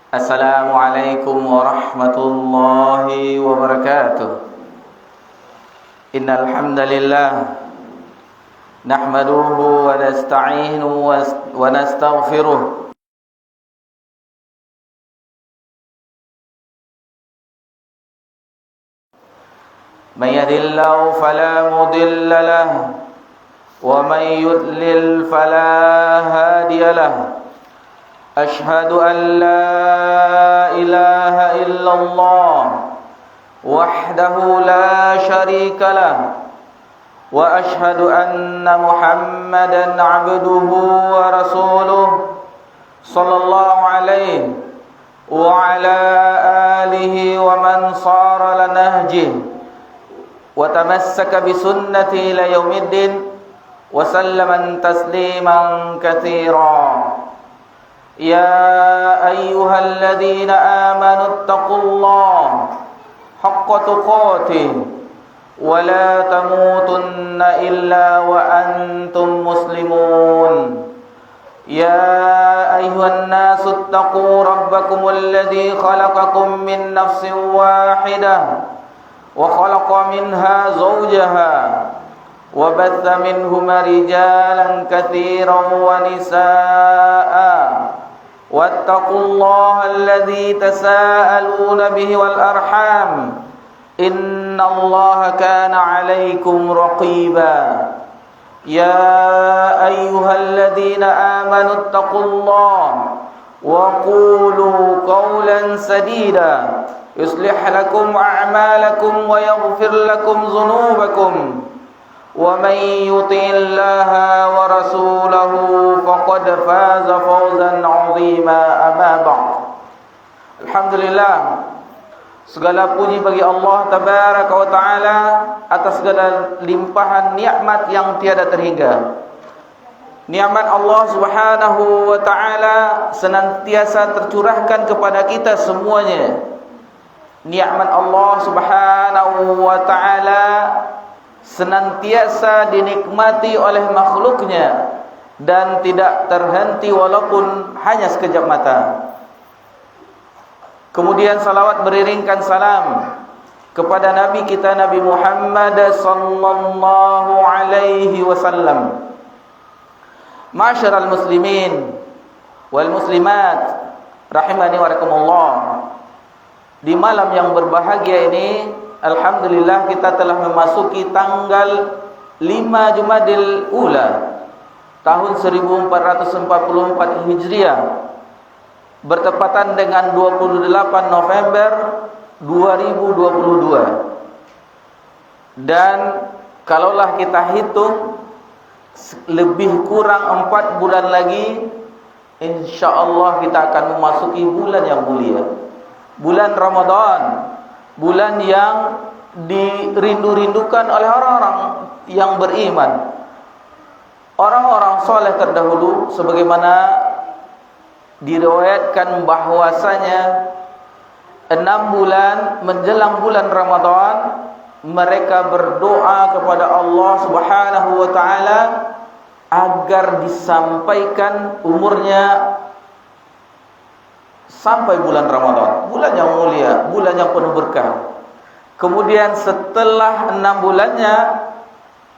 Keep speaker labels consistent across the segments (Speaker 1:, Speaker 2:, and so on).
Speaker 1: Assalamualaikum warahmatullahi wabarakatuh. Innal hamdalillah nahmaduhu wa nasta'inuhu wa nastaghfiruh man yahdihillahu fala mudilla lahu wa man yudlil fala hadiya lahu. Ashhadu an la ilaha illallah wahdahu la syarika lah wa ashhadu anna Muhammadan abduhu wa rasuluh sallallahu alaihi wa ala alihi wa man sara ala nahjih wa tamassaka bi sunnati ila yaumiddin wa sallama tasliman katsira. Ya ayyuhalladzina amanu taqullaha haqqa tuqatih wa la tamutunna illa wa antum muslimun. Ya ayyuhan nasu taqu rabbakumul ladzi khalaqakum min nafsin wahidah wa khalaqa minha zawjaha wa batha minhuma rijalan katsiran wa nisaa'a. Wattaqullaha alladzi tasaaluna bihi wal arham innallaha kana 'alaikum raqiba. Ya ayyuhalladzina amanu taqullaha wa qulu qawlan sadida yuslih lakum a'malakum wa yaghfir lakum dhunubakum. Wa may yuti'illaha wa rasulahu faqad faza fawzan 'azima. Amma ba'd. Alhamdulillah, segala puji bagi Allah tabaraka wa taala atas segala limpahan nikmat yang tiada terhingga. Nikmat Allah Subhanahu wa taala senantiasa tercurahkan kepada kita semuanya. Nikmat Allah Subhanahu wa taala senantiasa dinikmati oleh makhluknya dan tidak terhenti walaupun hanya sekejap mata. Kemudian salawat beriringkan salam kepada Nabi kita Nabi Muhammad sallallahu alaihi wasallam. Ma'syaral muslimin wal muslimat rahimani wa rahimakumullah. Di malam yang berbahagia ini, alhamdulillah kita telah memasuki tanggal 5 Jumadil Ula tahun 1444 Hijriah, bertepatan dengan 28 November 2022. Dan kalaulah kita hitung lebih kurang 4 bulan lagi, insyaallah kita akan memasuki bulan yang mulia, bulan Ramadan, bulan yang dirindu-rindukan oleh orang-orang yang beriman, orang-orang soleh terdahulu, sebagaimana diriwayatkan bahwasanya 6 bulan menjelang bulan Ramadan mereka berdoa kepada Allah Subhanahu wa taala agar disampaikan umurnya sampai bulan Ramadan, bulan yang mulia, bulan yang penuh berkah. Kemudian setelah 6 bulannya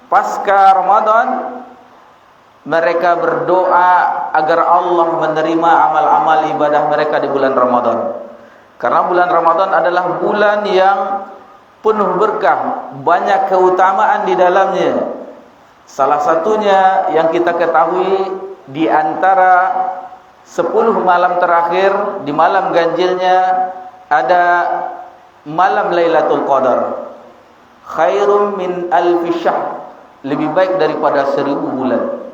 Speaker 1: pasca Ramadan, mereka berdoa agar Allah menerima amal-amal ibadah mereka di bulan Ramadan. Karena bulan Ramadan adalah bulan yang penuh berkah, banyak keutamaan di dalamnya. Salah satunya yang kita ketahui, di antara 10 malam terakhir, di malam ganjilnya ada malam Lailatul Qadar, khairum min alfi syahr, lebih baik daripada 1000 bulan.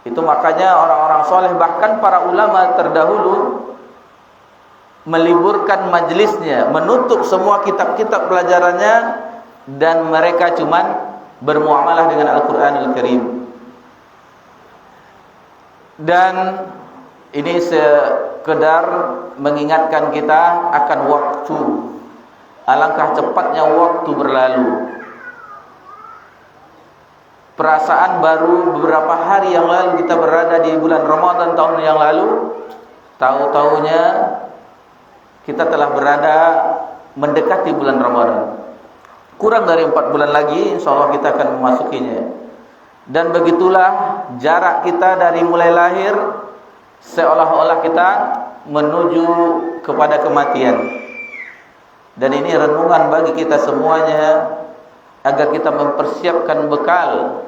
Speaker 1: Itu makanya orang-orang soleh, bahkan para ulama terdahulu, meliburkan majlisnya, menutup semua kitab-kitab pelajarannya, dan mereka cuman bermuamalah dengan Al-Quranul Karim. Dan ini sekedar mengingatkan kita akan waktu. Alangkah cepatnya waktu berlalu. Perasaan baru beberapa hari yang lalu kita berada di bulan Ramadan tahun yang lalu, tahu-taunya kita telah berada mendekati bulan Ramadan. Kurang dari 4 bulan lagi insyaallah kita akan memasukinya. Dan begitulah jarak kita dari mulai lahir seolah-olah kita menuju kepada kematian. Dan ini renungan bagi kita semuanya agar kita mempersiapkan bekal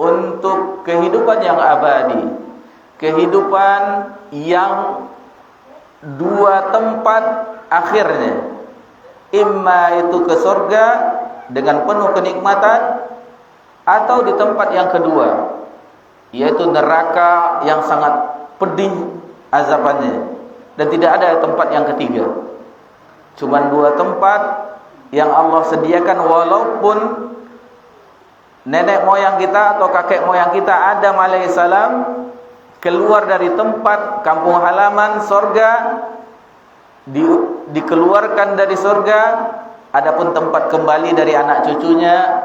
Speaker 1: untuk kehidupan yang abadi, kehidupan yang 2 tempat akhirnya, imma itu ke surga dengan penuh kenikmatan, atau di tempat yang kedua, yaitu neraka yang sangat pedih azabannya, dan tidak ada tempat yang ketiga. Cuma 2 tempat yang Allah sediakan, walaupun nenek moyang kita atau kakek moyang kita Adam alaihissalam keluar dari tempat kampung halaman surga, dikeluarkan dari surga. Adapun tempat kembali dari anak cucunya,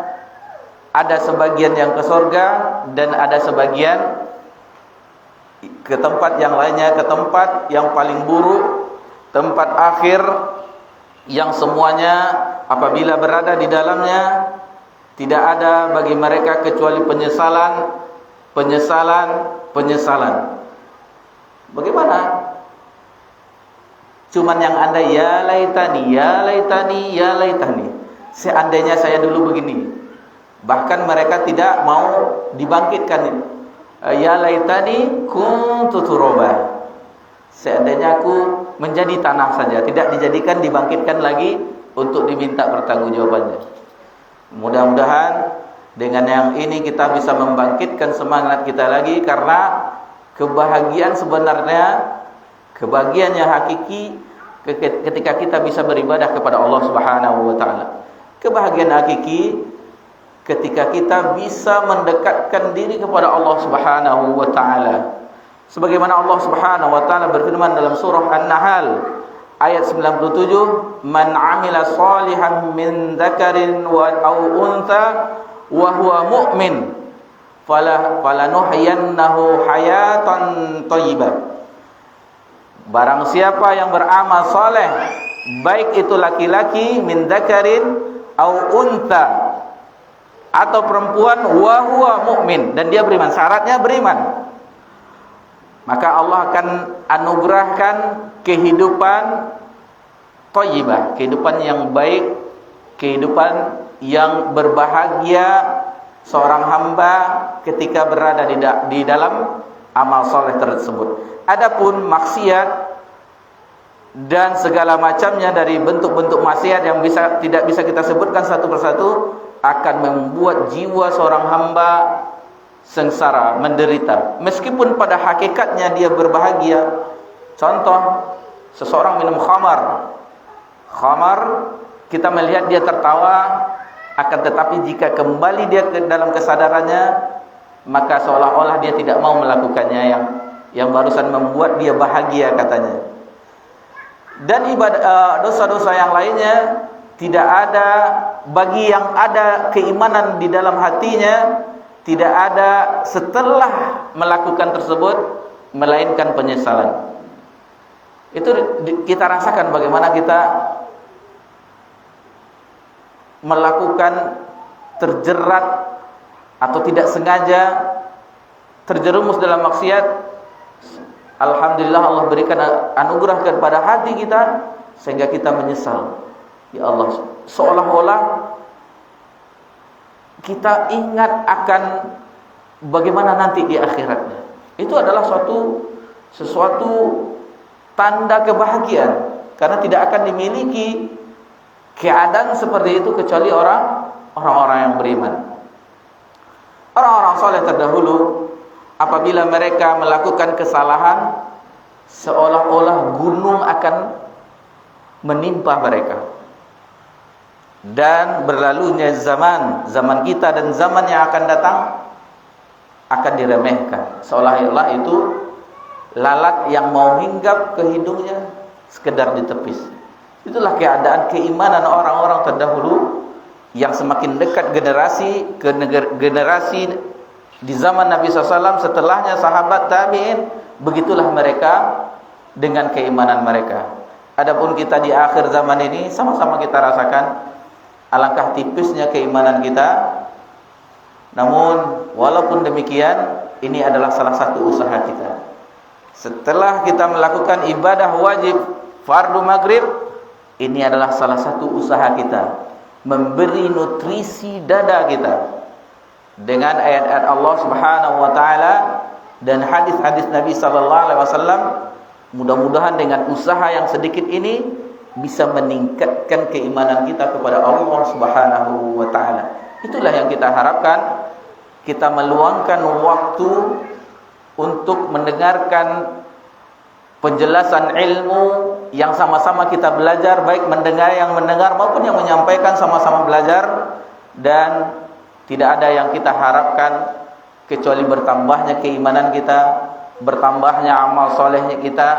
Speaker 1: ada sebagian yang ke surga dan ada sebagian ke tempat yang lainnya, ke tempat yang paling buruk, tempat akhir yang semuanya apabila berada di dalamnya tidak ada bagi mereka kecuali penyesalan. Bagaimana? Cuman yang ada ya laitani. Seandainya saya dulu begini. Bahkan mereka tidak mau dibangkitkan. Ya laitani kuntu turaba. Seandainya aku menjadi tanah saja, tidak dijadikan dibangkitkan lagi untuk diminta pertanggungjawabannya. Mudah-mudahan dengan yang ini kita bisa membangkitkan semangat kita lagi, karena kebahagiaan sebenarnya, kebahagiaan yang hakiki ketika kita bisa beribadah kepada Allah Subhanahu wa taala. Kebahagiaan hakiki ketika kita bisa mendekatkan diri kepada Allah Subhanahu wa taala. Sebagaimana Allah Subhanahu wa taala berfirman dalam surah An-Nahl ayat 97, "Man 'amila shalihan min dzakarin wa aw untha wa huwa mu'min falanuhyiyannahu hayatan thayyibah." Barang siapa yang beramal saleh, baik itu laki-laki, min dzakarin aw untha, atau perempuan, wa huwa mu'min, dan dia beriman, syaratnya beriman, maka Allah akan anugerahkan kehidupan thayyibah, kehidupan yang baik, kehidupan yang berbahagia seorang hamba ketika berada di dalam amal soleh tersebut. Adapun maksiat dan segala macamnya dari bentuk-bentuk maksiat yang tidak bisa kita sebutkan satu persatu, akan membuat jiwa seorang hamba sengsara, menderita, meskipun pada hakikatnya dia berbahagia. Contoh, seseorang minum khamar, kita melihat dia tertawa, akan tetapi jika kembali dia ke dalam kesadarannya, maka seolah-olah dia tidak mau melakukannya yang barusan membuat dia bahagia katanya. Dan dosa-dosa yang lainnya tidak ada bagi yang ada keimanan di dalam hatinya, tidak ada setelah melakukan tersebut melainkan penyesalan. Itu kita rasakan bagaimana kita melakukan, terjerat atau tidak sengaja terjerumus dalam maksiat. Alhamdulillah Allah berikan anugerah kepada hati kita sehingga kita menyesal. Ya Allah, seolah-olah kita ingat akan bagaimana nanti di akhiratnya. Itu adalah sesuatu tanda kebahagiaan, karena tidak akan dimiliki keadaan seperti itu kecuali orang-orang yang beriman. Orang-orang saleh terdahulu apabila mereka melakukan kesalahan, seolah-olah gunung akan menimpa mereka. Dan berlalunya zaman kita dan zaman yang akan datang akan diremehkan, seolah-olah itu lalat yang mau hinggap ke hidungnya sekedar ditepis. Itulah keadaan keimanan orang-orang terdahulu yang semakin dekat generasi ke generasi Di zaman Nabi SAW, setelahnya sahabat tabi'in, begitulah mereka dengan keimanan mereka. Adapun kita di akhir zaman ini, sama-sama kita rasakan alangkah tipisnya keimanan kita. Namun walaupun demikian, ini adalah salah satu usaha kita. Setelah kita melakukan ibadah wajib fardu maghrib, ini adalah salah satu usaha kita, memberi nutrisi dada kita dengan ayat-ayat Allah Subhanahu wa taala dan hadis-hadis Nabi sallallahu alaihi wasallam. Mudah-mudahan dengan usaha yang sedikit ini bisa meningkatkan keimanan kita kepada Allah Subhanahu wa taala. Itulah yang kita harapkan. Kita meluangkan waktu untuk mendengarkan penjelasan ilmu yang sama-sama kita belajar, baik mendengar yang mendengar maupun yang menyampaikan, sama-sama belajar. Dan tidak ada yang kita harapkan kecuali bertambahnya keimanan kita, bertambahnya amal solehnya kita,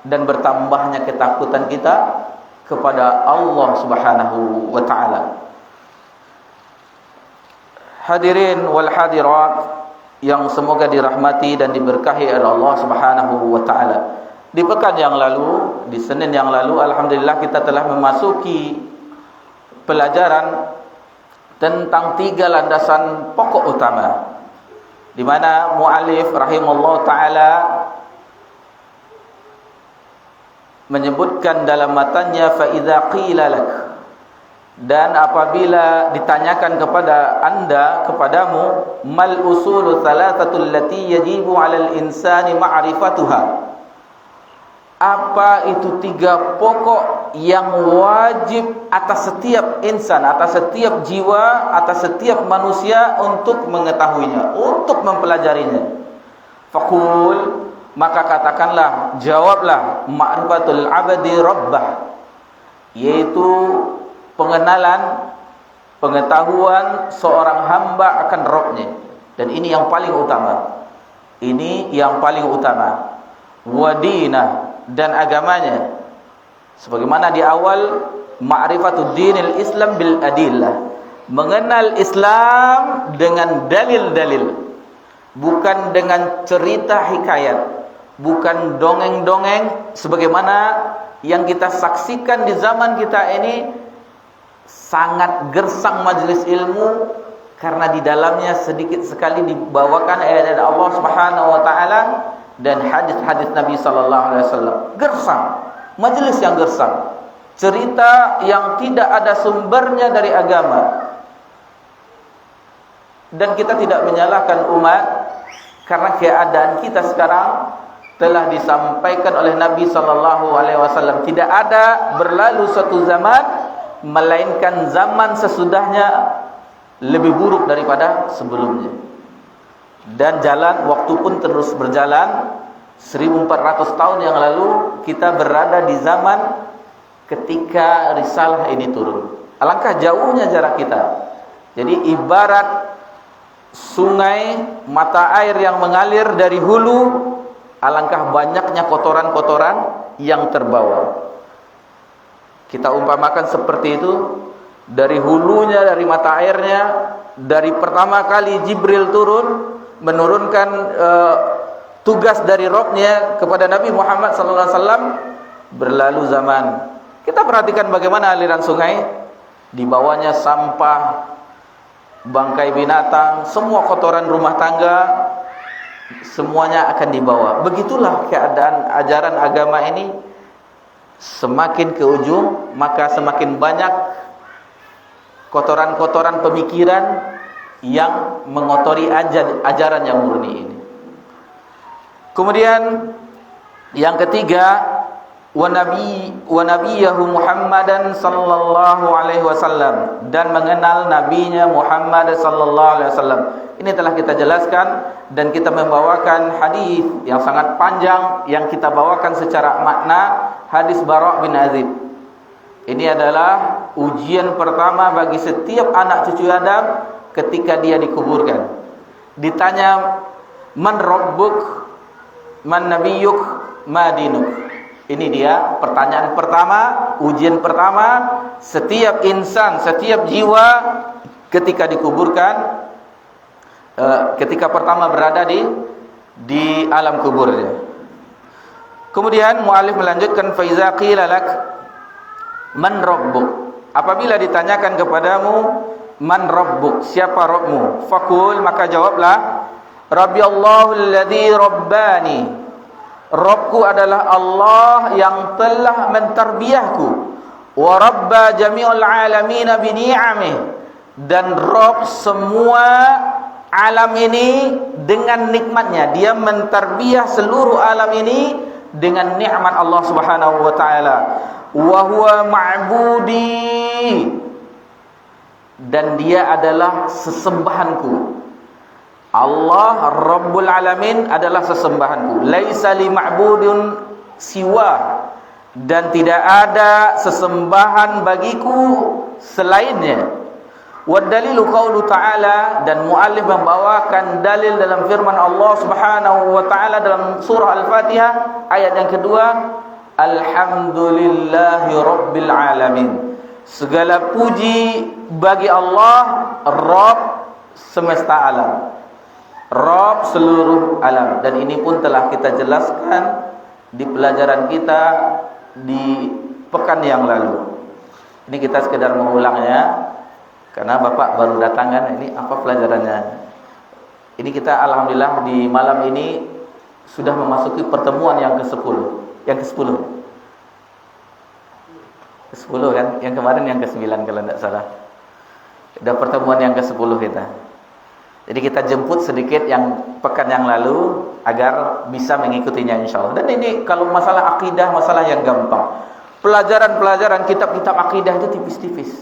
Speaker 1: dan bertambahnya ketakutan kita kepada Allah Subhanahu wa ta'ala. Hadirin wal hadirat yang semoga dirahmati dan diberkahi oleh Allah Subhanahu wa ta'ala. Di pekan yang lalu, di Senin yang lalu, alhamdulillah kita telah memasuki pelajaran tentang 3 landasan pokok utama, di mana muallif rahimahullah taala menyebutkan dalam matanya fa idza qila lak, dan apabila ditanyakan kepada anda, kepadamu, mal usulu thalathatul lati yajibu 'alal insani ma'rifatuha, apa itu 3 pokok yang wajib atas setiap insan, atas setiap jiwa, atas setiap manusia untuk mengetahuinya, untuk mempelajarinya. Faqul, maka katakanlah, jawablah, ma'rifatul abdi rabbah, yaitu pengenalan, pengetahuan seorang hamba akan Rabbnya. Dan ini yang paling utama. Ini yang paling utama. Wadina, dan agamanya. Sebagaimana di awal, ma'rifatud dinil Islam bil adillah, mengenal Islam dengan dalil-dalil, bukan dengan cerita hikayat, bukan dongeng-dongeng sebagaimana yang kita saksikan di zaman kita ini. Sangat gersang majelis ilmu karena di dalamnya sedikit sekali dibawakan ayat-ayat Allah Subhanahu wa taala dan hadis-hadis Nabi sallallahu alaihi wasallam. Gersang, majelis yang gersang, cerita yang tidak ada sumbernya dari agama. Dan kita tidak menyalahkan umat karena keadaan kita sekarang telah disampaikan oleh Nabi sallallahu alaihi wasallam. Tidak ada berlalu suatu zaman melainkan zaman sesudahnya lebih buruk daripada sebelumnya. Dan waktu pun terus berjalan. 1400 tahun yang lalu kita berada di zaman ketika risalah ini turun. Alangkah jauhnya jarak kita. Jadi ibarat sungai, mata air yang mengalir dari hulu, alangkah banyaknya kotoran-kotoran yang terbawa. Kita umpamakan seperti itu, dari hulunya, dari mata airnya, dari pertama kali Jibril turun menurunkan tugas dari Rabb-Nya kepada Nabi Muhammad SAW, berlalu zaman. Kita perhatikan bagaimana aliran sungai, di bawahnya sampah, bangkai binatang, semua kotoran rumah tangga, semuanya akan dibawa. Begitulah keadaan ajaran agama ini. Semakin ke ujung, maka semakin banyak kotoran-kotoran pemikiran yang mengotori ajaran yang murni ini. Kemudian yang ketiga, wa nabiyahu Muhammadan sallallahu alaihi wasallam, dan mengenal nabinya Muhammad sallallahu alaihi wasallam. Ini telah kita jelaskan dan kita membawakan hadis yang sangat panjang yang kita bawakan secara makna, hadis Bara' bin Azib. Ini adalah ujian pertama bagi setiap anak cucu Adam ketika dia dikuburkan. Ditanya, man rabbuk, man nabiyyuk, ma dinuk. Ini dia pertanyaan pertama, ujian pertama setiap insan, setiap jiwa ketika dikuburkan. ketika pertama berada di alam kuburnya. Kemudian muallif melanjutkan, fa iza qila lak man rabbuk, apabila ditanyakan kepadamu man rabbuk, siapa Rabbmu, faqul, maka jawablah, rabbi Allahu alladzi rabbani, Rabbku adalah Allah yang telah mentarbiyahku, wa rabba jami'ul alamin bi ni'amih, dan Rabb semua alam ini dengan nikmatnya. Dia mentarbiyah seluruh alam ini dengan nikmat Allah Subhanahu wa taala. Wa huwa ma'budi, dan dia adalah sesembahanku. Allah Rabbul Alamin adalah sesembahanku. Laisa li ma'budun siwa, dan tidak ada sesembahan bagiku selainnya. Wa dalilu qaulu ta'ala, dan muallif membawakan dalil dalam firman Allah Subhanahu wa taala dalam surah Al-Fatihah ayat yang kedua, alhamdulillahi rabbil alamin, segala puji bagi Allah Rabb semesta alam, Rabb seluruh alam. Dan ini pun telah kita jelaskan di pelajaran kita di pekan yang lalu. Ini kita sekedar mengulangnya karena Bapak baru datang kan. Ini apa pelajarannya? Ini kita alhamdulillah di malam ini sudah memasuki pertemuan yang ke-10. Yang ke-10. Ke-10 kan? Yang kemarin yang ke-9 kalau tidak salah. Sudah pertemuan yang ke-10 kita. Jadi kita jemput sedikit yang pekan yang lalu agar bisa mengikutinya insyaallah. Dan ini kalau masalah akidah, masalah yang gampang. Pelajaran-pelajaran kitab-kitab akidah itu tipis-tipis.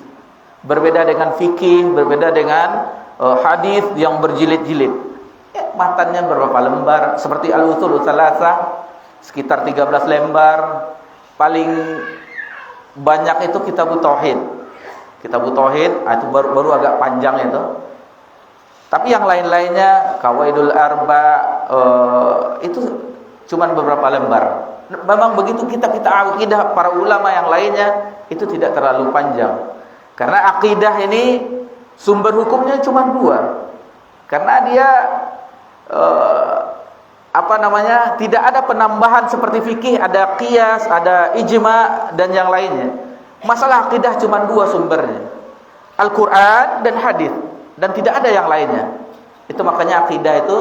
Speaker 1: Berbeda dengan fikih, berbeda dengan hadis yang berjilid-jilid. Matanya berapa lembar? Seperti Al-Ushul Tsalatsah sekitar 13 lembar. Paling banyak itu Kitabut Tauhid. Kitabut Tauhid itu baru agak panjang itu. Tapi yang lain-lainnya Qawaidul Arba itu cuma beberapa lembar. Memang begitu kitab-kitab akidah para ulama yang lainnya itu tidak terlalu panjang. Karena akidah ini sumber hukumnya cuma 2. Karena dia tidak ada penambahan seperti fikih, ada qiyas, ada ijma dan yang lainnya. Masalah akidah cuma 2 sumbernya, Al-Quran dan hadis, dan tidak ada yang lainnya. Itu makanya akidah itu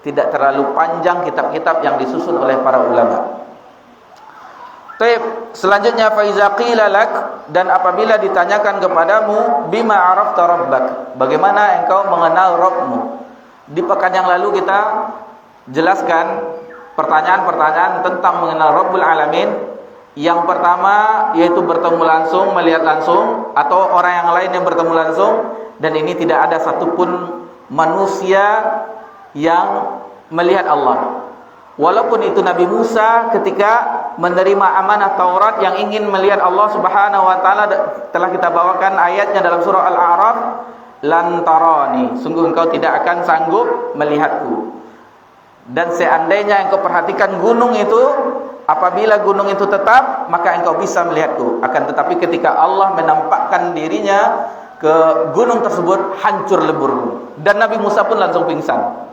Speaker 1: tidak terlalu panjang kitab-kitab yang disusun oleh para ulama. Baik, selanjutnya fa iza qila lak, dan apabila ditanyakan kepadamu bima arafta rabbak, bagaimana engkau mengenal Rabbmu. Di pekan yang lalu kita jelaskan pertanyaan-pertanyaan tentang mengenal Rabbul Alamin. Yang pertama yaitu bertemu langsung, melihat langsung, atau orang yang lain yang bertemu langsung. Dan ini tidak ada satupun manusia yang melihat Allah. Walaupun itu Nabi Musa ketika menerima amanah Taurat yang ingin melihat Allah Subhanahu wa taala, telah kita bawakan ayatnya dalam surah Al-A'raf, lan tarani, sungguh engkau tidak akan sanggup melihatku. Dan seandainya engkau perhatikan gunung itu, apabila gunung itu tetap, maka engkau bisa melihatku. Akan tetapi ketika Allah menampakkan dirinya ke gunung tersebut, hancur lebur. Dan Nabi Musa pun langsung pingsan.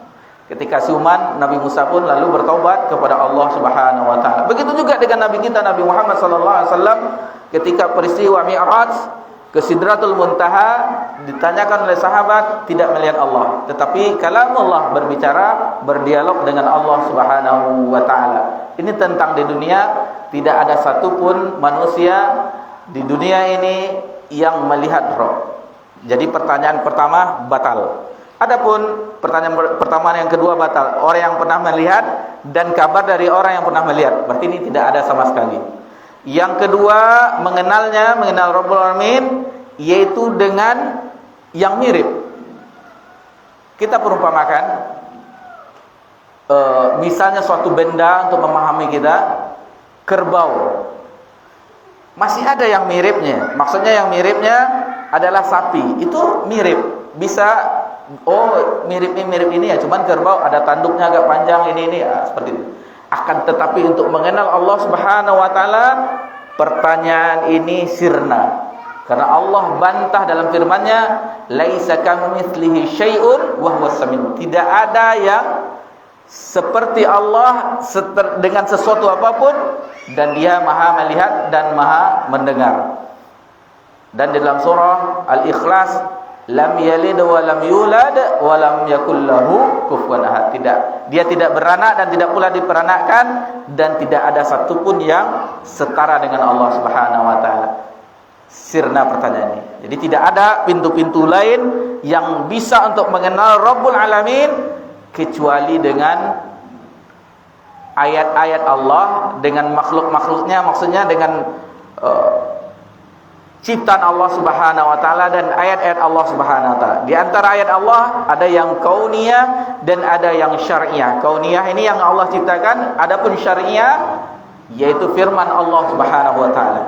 Speaker 1: Ketika siuman, Nabi Musa pun lalu bertaubat kepada Allah Subhanahu wa taala. Begitu juga dengan Nabi kita Nabi Muhammad sallallahu alaihi wasallam ketika peristiwa Mi'raj ke Sidratul Muntaha, ditanyakan oleh sahabat, tidak melihat Allah, tetapi kalamullah, berbicara, berdialog dengan Allah Subhanahu wa taala. Ini tentang di dunia, tidak ada satupun manusia di dunia ini yang melihat Rabb. Jadi pertanyaan pertama batal. Adapun pertanyaan pertama yang kedua batal. Orang yang pernah melihat dan kabar dari orang yang pernah melihat, berarti ini tidak ada sama sekali. Yang kedua, mengenal Rabbul Alamin, yaitu dengan yang mirip. Kita perumpamakan misalnya suatu benda untuk memahami kita, kerbau. Masih ada yang miripnya. Maksudnya yang miripnya adalah sapi. Itu mirip. Bisa mirip ini ya, cuman kerbau ada tanduknya agak panjang ini ya, seperti itu. Akan tetapi untuk mengenal Allah Subhanahu wa taala, pertanyaan ini sirna. Karena Allah bantah dalam firman-Nya, laisa kamitslihi syai'un wa huwas samiul. Tidak ada yang seperti Allah dengan sesuatu apapun, dan Dia Maha melihat dan Maha mendengar. Dan di dalam surah Al-Ikhlas, lam yalid wa lam yulad wa lam yakul lahu kufuwan ahad. Dia tidak beranak dan tidak pula diperanakkan, dan tidak ada satupun yang setara dengan Allah Subhanahu wa taala. Sirna pertanyaan ini. Jadi tidak ada pintu-pintu lain yang bisa untuk mengenal Rabbul Alamin kecuali dengan ayat-ayat Allah, dengan makhluk-makhluknya, maksudnya dengan ciptaan Allah Subhanahu wa taala dan ayat-ayat Allah Subhanahu wa taala. Di antara ayat Allah ada yang kauniyah dan ada yang syar'iyah. Kauniyah ini yang Allah ciptakan, adapun syar'iyah yaitu firman Allah Subhanahu wa taala,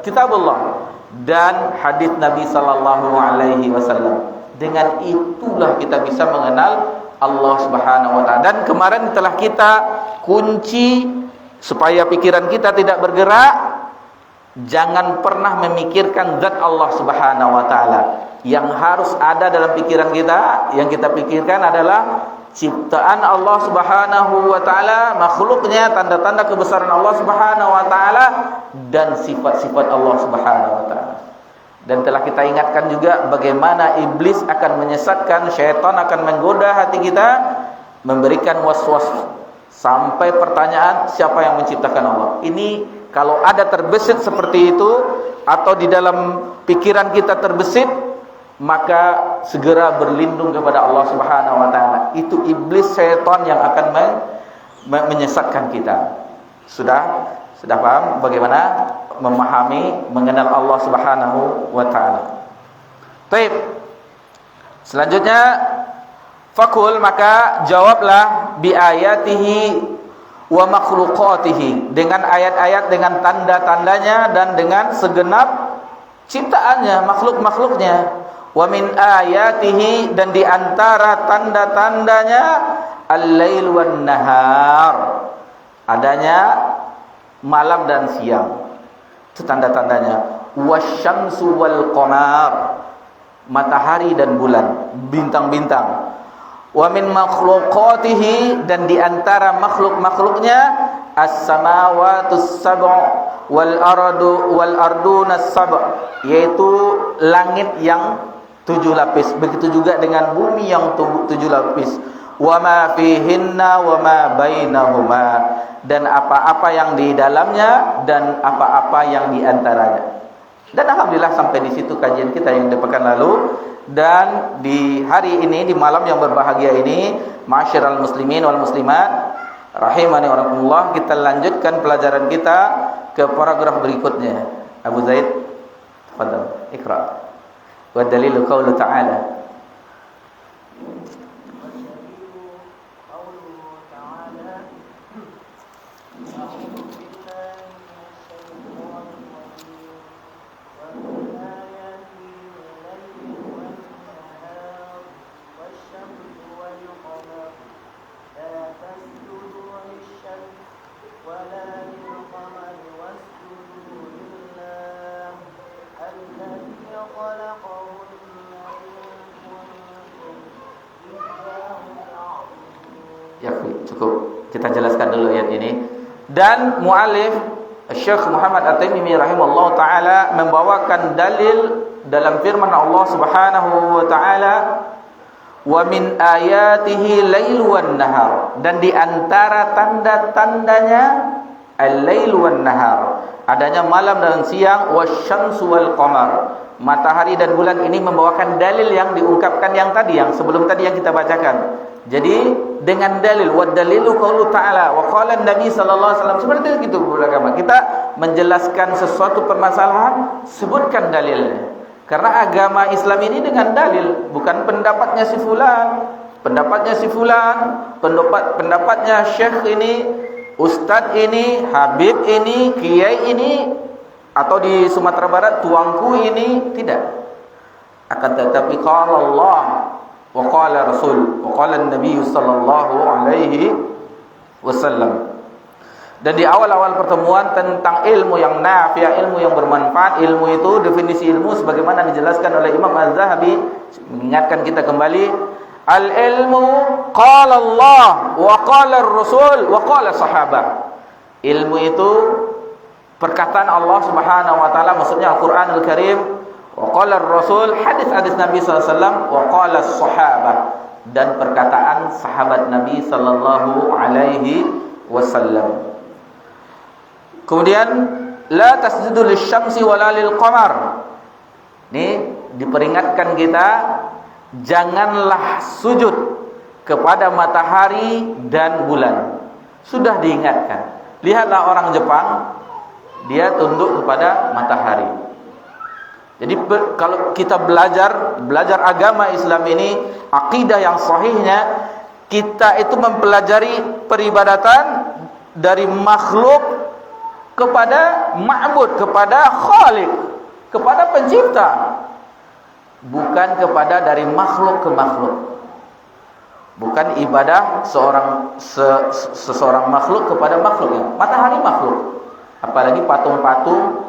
Speaker 1: kitabullah dan hadis Nabi sallallahu alaihi wasallam. Dengan itulah kita bisa mengenal Allah Subhanahu wa taala. Dan kemarin telah kita kunci supaya pikiran kita tidak bergerak, jangan pernah memikirkan zat Allah Subhanahu wa taala. Yang harus ada dalam pikiran kita, yang kita pikirkan adalah ciptaan Allah Subhanahu wa taala, makhluknya, tanda-tanda kebesaran Allah Subhanahu wa taala, dan sifat-sifat Allah Subhanahu wa taala. Dan telah kita ingatkan juga bagaimana iblis akan menyesatkan, syaitan akan menggoda hati kita, memberikan was-was sampai pertanyaan siapa yang menciptakan Allah. Ini kalau ada terbesit seperti itu, atau di dalam pikiran kita terbesit, maka segera berlindung kepada Allah Subhanahu wa taala. Itu iblis, syaitan yang akan menyesatkan kita. Sudah paham bagaimana memahami, mengenal Allah Subhanahu wa taala. Baik. Selanjutnya, fakul, maka jawablah bi ayatihi wa makhluqatihi, dengan ayat-ayat, dengan tanda-tandanya dan dengan segenap ciptaannya, makhluk-makhluknya. Wa min ayatihi, dan di antara tanda-tandanya al-lail wan nahar, adanya malam dan siang. Itu tanda-tandanya. Wasyamsu wal qamar, matahari dan bulan, bintang-bintang. Wa min makhluqatihi, dan di antara makhluk-makhluknya as-samawatus sab' wal ardunas sab', yaitu langit yang 7 lapis, begitu juga dengan bumi yang 7 lapis. Wa ma fihinna wa ma bainahuma, dan apa-apa yang di dalamnya dan apa-apa yang di antaranya. Dan alhamdulillah sampai di situ kajian kita yang di pekan lalu. Dan di hari ini, di malam yang berbahagia ini, ma'asyiral muslimin wal muslimat rahimani wa rahimakumullah, kita lanjutkan pelajaran kita ke paragraf berikutnya. Abu Zaid, tafadhal, iqra. Wa dalilu qaulu ta'ala. Ya, cukup. Kita jelaskan dulu ayat ini. Dan muallif Syekh Muhammad At-Taimimi rahimahullah taala membawakan dalil dalam firman Allah Subhanahu wa taala, wa min ayatihi lail wan nahar, dan di antara tanda-tandanya al-lail wan nahar, adanya malam dan siang, wasyamsu wal qamar, matahari dan bulan. Ini membawakan dalil yang diungkapkan yang tadi, yang sebelum tadi yang kita bacakan. Jadi dengan dalil, wa dalilu qaulu ta'ala wa qala Nabi sallallahu alaihi wasallam, seperti itu beragama. Kita menjelaskan sesuatu permasalahan, sebutkan dalilnya. Karena agama Islam ini dengan dalil, bukan pendapatnya si fulan, pendapatnya si fulan, pendapatnya syekh ini, ustadz ini, habib ini, kiai ini, atau di Sumatera Barat tuanku ini, tidak. Akan tetapi qala Allah wa qala Rasul wa qala Nabi sallallahu alaihi wasallam. Dan di awal-awal pertemuan tentang ilmu yang nafi', ilmu yang bermanfaat, ilmu itu definisi ilmu sebagaimana dijelaskan oleh Imam Az-Zahabi, mengingatkan kita kembali, al-ilmu qala Allah wa qala ar-rasul wa qala sahabah. Ilmu itu perkataan Allah Subhanahu wa taala, maksudnya Al-Qur'anul Karim, wa qala ar-rasul, hadis-hadis Nabi sallallahu alaihi wasallam, wa qala sahabah, dan perkataan sahabat Nabi sallallahu alaihi wasallam. Kemudian la tasjudu lisyamsi wala lilqamar. Ini diperingatkan kita, janganlah sujud kepada matahari dan bulan. Sudah diingatkan. Lihatlah orang Jepang, dia tunduk kepada matahari. Jadi kalau kita belajar agama Islam ini, akidah yang sahihnya, kita itu mempelajari peribadatan dari makhluk kepada ma'bud, kepada khaliq, kepada pencipta, bukan kepada dari makhluk ke makhluk. Bukan ibadah seseorang makhluk kepada makhluk. Matahari makhluk, apalagi patung-patung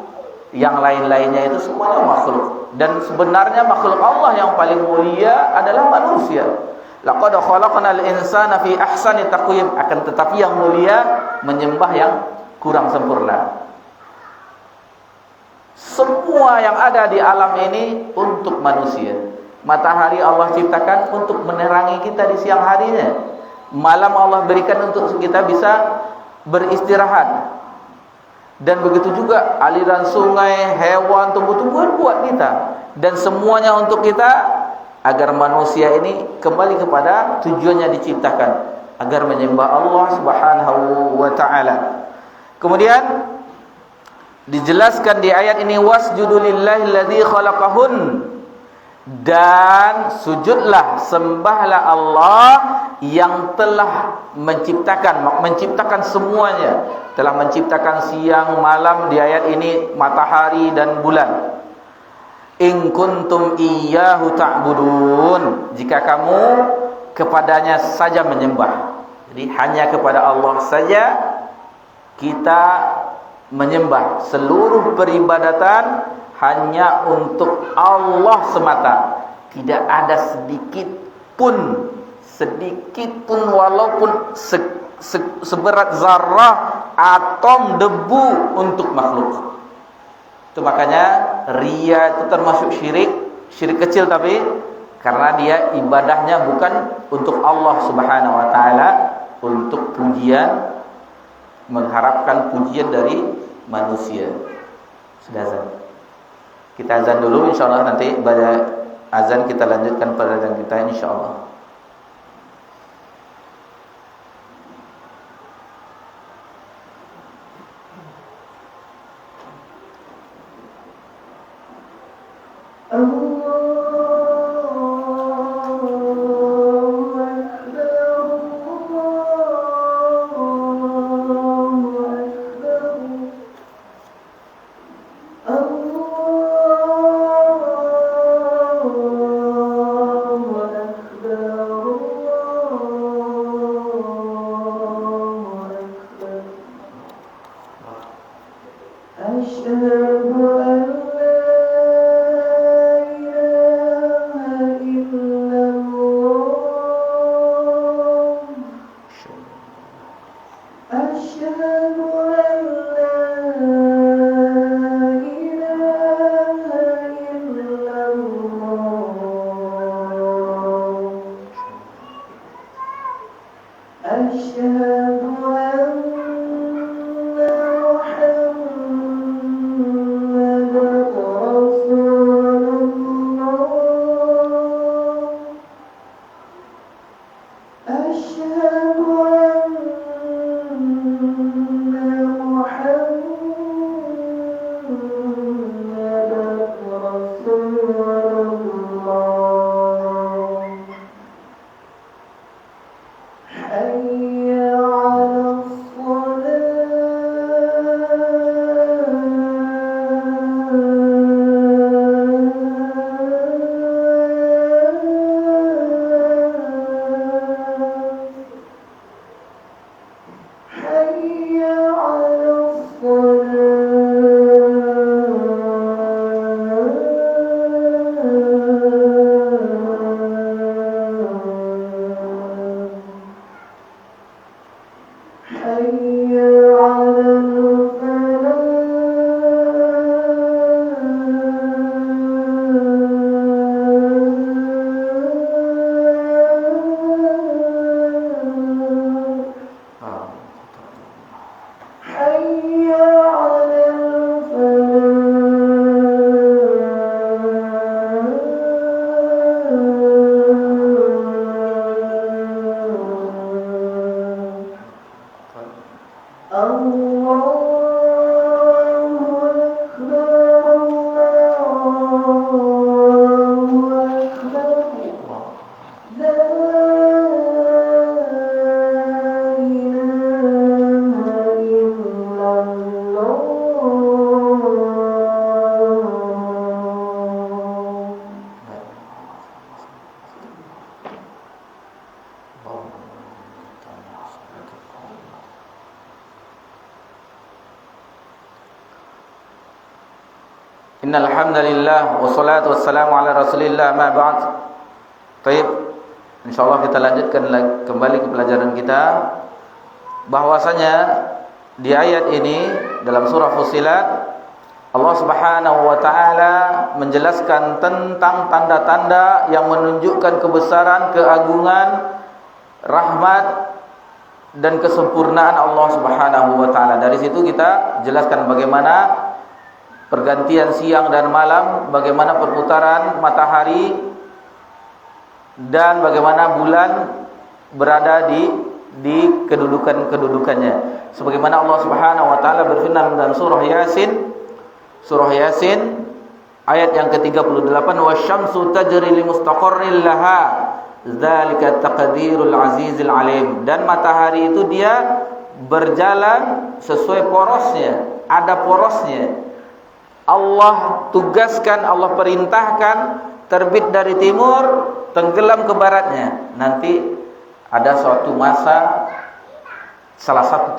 Speaker 1: yang lain-lainnya itu semuanya makhluk. Dan sebenarnya makhluk Allah yang paling mulia adalah manusia. Laqad khalaqnal insana fi ahsani taqwim. Akan tetapi yang mulia menyembah yang kurang sempurna. Semua yang ada di alam ini untuk manusia. Matahari Allah ciptakan untuk menerangi kita di siang harinya. Malam Allah berikan untuk kita bisa beristirahat. Dan begitu juga aliran sungai, hewan, tumbuh-tumbuhan buat kita. Dan semuanya untuk kita, agar manusia ini kembali kepada tujuannya diciptakan, agar menyembah Allah Subhanahu wa ta'ala. Kemudian dijelaskan di ayat ini, wasjudu lillahi alladzi khalaqahun, dan sujudlah, sembahlah Allah yang telah menciptakan semuanya, telah menciptakan siang, malam, di ayat ini matahari dan bulan. In kuntum iyyahu ta'budun, jika kamu kepadanya saja menyembah. Jadi hanya kepada Allah saja kita menyembah. Seluruh peribadatan hanya untuk Allah semata. Tidak ada sedikit pun walaupun seberat zarah atom debu untuk makhluk. Itu makanya riya itu termasuk syirik kecil, tapi karena dia ibadahnya bukan untuk Allah Subhanahu wa taala, untuk pujian, mengharapkan pujian dari manusia. Sudah azan. Kita azan dulu, insyaallah nanti pada azan kita lanjutkan pelajaran kita insyaallah. Innal hamdalillah wassalatu wassalamu ala Rasulillah ma ba'd. Baik. Insyaallah kita lanjutkan kembali ke pelajaran kita, bahwasanya di ayat ini dalam surah Fussilat Allah Subhanahu wa taala menjelaskan tentang tanda-tanda yang menunjukkan kebesaran, keagungan, rahmat dan kesempurnaan Allah Subhanahu wa taala. Dari situ kita jelaskan bagaimana pergantian siang dan malam, bagaimana perputaran matahari, dan bagaimana bulan berada di kedudukannya. Sebagaimana Allah Subhanahu wa taala berfirman dalam surah Yasin ayat yang ke-38, wasyamsu tajri limustaqarril laha dzalika taqdirul azizil alim. Dan matahari itu dia berjalan sesuai porosnya, ada porosnya. Allah tugaskan, Allah perintahkan terbit dari timur, tenggelam ke baratnya. Nanti ada suatu masa, salah satu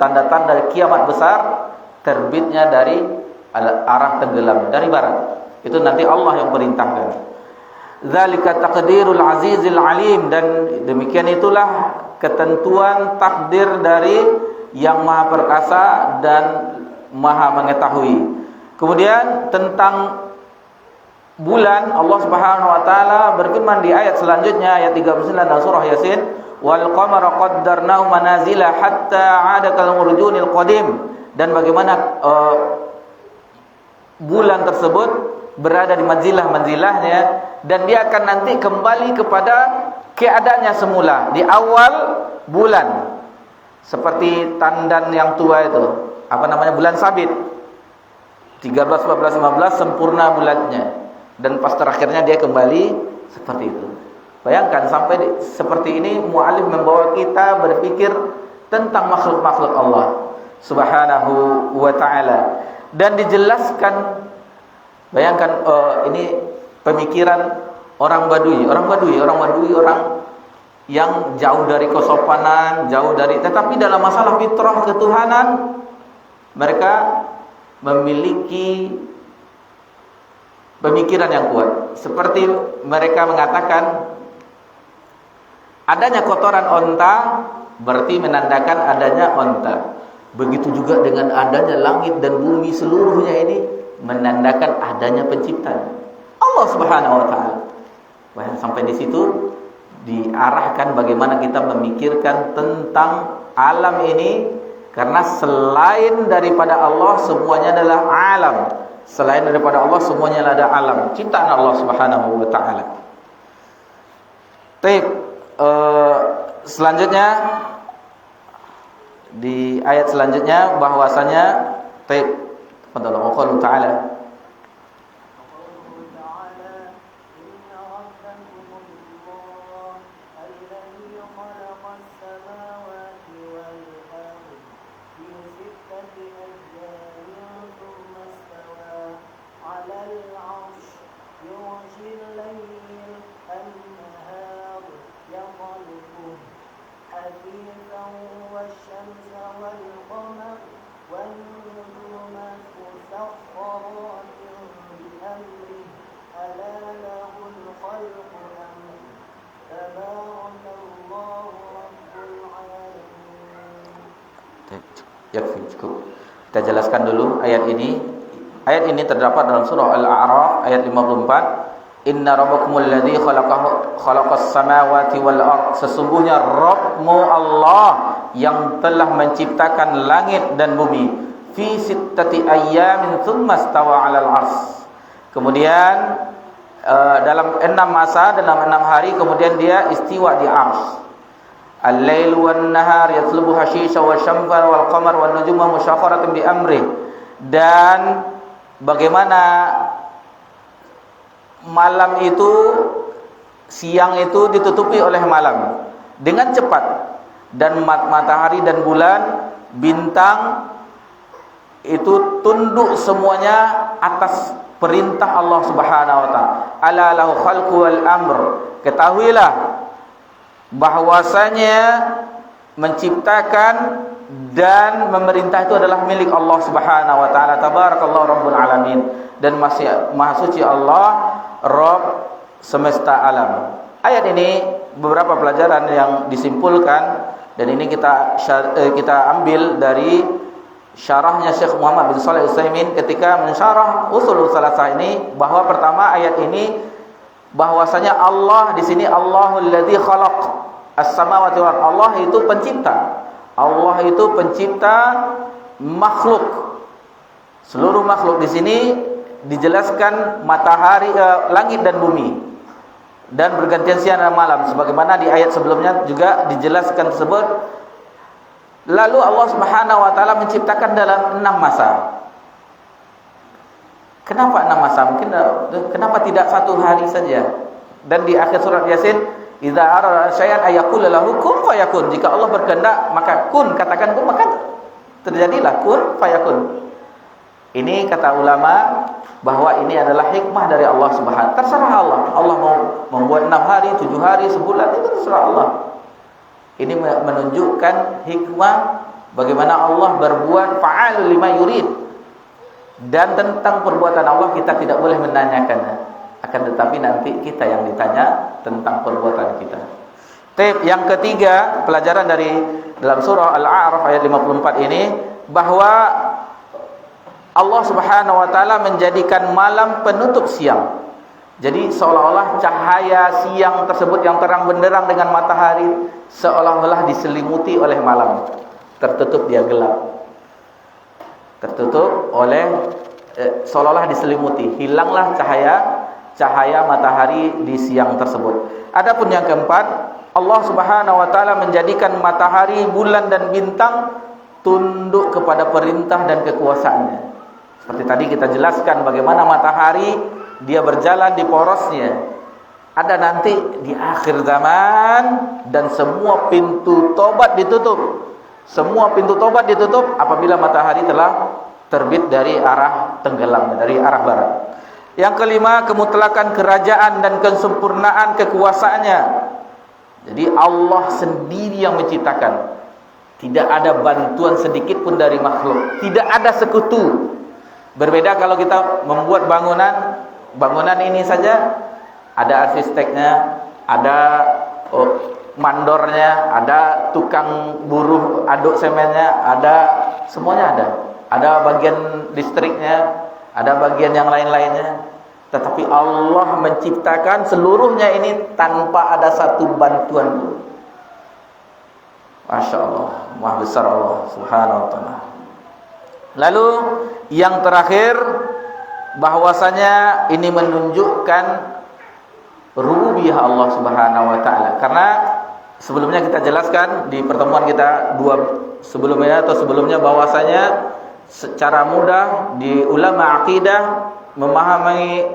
Speaker 1: tanda-tanda kiamat besar, terbitnya dari arah tenggelam, dari barat. Itu nanti Allah yang perintahkan. Dzalika taqdirul azizil alim. Dan demikian itulah ketentuan takdir dari yang maha perkasa dan maha mengetahui. Kemudian tentang bulan, Allah Subhanahu wa taala berfirman di ayat selanjutnya, ayat 39 dalam surah Yasin, wal qamara qaddarnahu manazila hatta 'ada kal urjunil qadim. Dan bagaimana bulan tersebut berada di manzilah-manzilahnya, dan dia akan nanti kembali kepada keadaannya semula di awal bulan, seperti tandan yang tua itu, bulan sabit. 13, 14, 15 sempurna bulannya, dan pas terakhirnya dia kembali seperti itu. Bayangkan sampai seperti ini mu'alif membawa kita berpikir tentang makhluk-makhluk Allah Subhanahu wa ta'ala. Dan dijelaskan, bayangkan ini pemikiran orang Badui, orang yang jauh dari kesopanan, tetapi dalam masalah fitrah ketuhanan mereka memiliki pemikiran yang kuat. Seperti mereka mengatakan adanya kotoran onta berarti menandakan adanya onta. Begitu juga dengan adanya langit dan bumi seluruhnya ini menandakan adanya penciptaan Allah Subhanahu wa taala. Sampai di situ diarahkan bagaimana kita memikirkan tentang alam ini. Karena selain daripada Allah semuanya adalah alam. Selain daripada Allah semuanya adalah alam, ciptaan Allah Subhanahu wa taala. Baik, selanjutnya di ayat selanjutnya bahwasanya Allah taala
Speaker 2: والشمس والقمر والنجوم مسخرات
Speaker 1: Ya, cukup. Kita jelaskan dulu ayat ini. Ayat ini terdapat dalam surah Al-A'raf ayat 54. Inna rabbakumul ladzi khalaqas samawati wal ard. Sesungguhnya Rabbmu Allah yang telah menciptakan langit dan bumi. Fi sittati ayyamin tsumma stawa 'alal 'arsy. Kemudian dalam 6 masa, dalam 6 hari kemudian dia istiwa di 'arsy. Al-lail wan nahar yatlubu hashisha wasyamsa wal qamar wan nujuma musyakharatun bi amri. Dan bagaimana malam itu, siang itu ditutupi oleh malam dengan cepat, dan matahari dan bulan, bintang itu tunduk semuanya atas perintah Allah Subhanahu wa taala. Ala lahu khalqu wal amr. Ketahuilah bahwasanya menciptakan dan memerintah itu adalah milik Allah Subhanahu wa taala. Tabarakallahu rabbul alamin. Dan Maha suci Allah, Rabb semesta alam. Ayat ini beberapa pelajaran yang disimpulkan, dan ini kita ambil dari syarahnya Syekh Muhammad bin Shalih Al-Utsaimin ketika mensyarah Ushul Tsalatsah ini, bahwa pertama ayat ini bahwasanya Allah di sini Allahul ladzi khalaq as-samawati wal ardh. Allah itu pencipta. Allah itu pencipta makhluk. Seluruh makhluk di sini dijelaskan matahari, langit dan bumi, dan bergantian siang dan malam sebagaimana di ayat sebelumnya juga dijelaskan tersebut. Lalu Allah Subhanahu wa taala menciptakan dalam 6 masa. Kenapa 6 masa? Mungkin kenapa tidak 1 hari saja? Dan di akhir surat Yasin, idza arada syai'an ayaqul lahu kun fayakun. Jika Allah berkehendak maka kun, katakan kun, maka terjadilah kun fayakun. Ini kata ulama bahwa ini adalah hikmah dari Allah Subhanahu. Terserah Allah. Allah mau membuat 6 hari, 7 hari, sebulan, itu terserah Allah. Ini menunjukkan hikmah bagaimana Allah berbuat fa'al lima yurid. Dan tentang perbuatan Allah kita tidak boleh menanyakan, akan tetapi nanti kita yang ditanya tentang perbuatan kita. Yang ketiga, pelajaran dari dalam surah Al-A'raf ayat 54 ini, bahwa Allah Subhanahu wa taala menjadikan malam penutup siang. Jadi seolah-olah cahaya siang tersebut yang terang benderang dengan matahari seolah-olah diselimuti oleh malam. Tertutup, dia gelap. Tertutup oleh seolah-olah diselimuti, hilanglah cahaya matahari di siang tersebut. Adapun yang keempat, Allah Subhanahu wa taala menjadikan matahari, bulan dan bintang tunduk kepada perintah dan kekuasaannya. Seperti tadi kita jelaskan bagaimana matahari dia berjalan di porosnya. Ada nanti di akhir zaman dan semua pintu tobat ditutup. Semua pintu tobat ditutup apabila matahari telah terbit dari arah tenggelam, dari arah barat. Yang kelima, kemutlakan kerajaan dan kesempurnaan kekuasaannya. Jadi Allah sendiri yang menciptakan. Tidak ada bantuan sedikit pun dari makhluk. Tidak ada sekutu. Berbeda kalau kita membuat bangunan ini saja ada arsiteknya, ada mandornya, ada tukang buruh aduk semennya, ada semuanya ada. Ada bagian listriknya, ada bagian yang lain-lainnya. Tetapi Allah menciptakan seluruhnya ini tanpa ada satu bantuan. Masya Allah, Maha besar Allah Subhanahu wa ta'ala. Lalu yang terakhir, bahwasanya ini menunjukkan rububiyah Allah Subhanahu wa ta'ala. Karena sebelumnya kita jelaskan di pertemuan kita sebelumnya bahwasanya secara mudah di ulama akidah memahami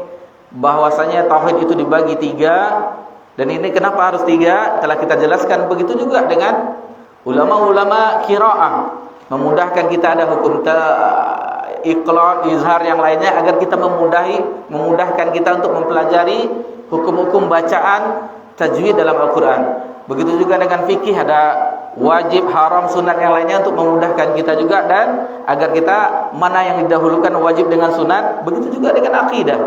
Speaker 1: bahwasanya tauhid itu dibagi 3. Dan ini kenapa harus 3? Telah kita jelaskan. Begitu juga dengan ulama-ulama qiraah, memudahkan kita ada hukum iqra, izhar yang lainnya agar kita memudahkan kita untuk mempelajari hukum-hukum bacaan tajwid dalam Al-Quran. Begitu juga dengan fikih, ada wajib, haram, sunat yang lainnya untuk memudahkan kita juga, dan agar kita mana yang didahulukan wajib dengan sunat. Begitu juga dengan akidah.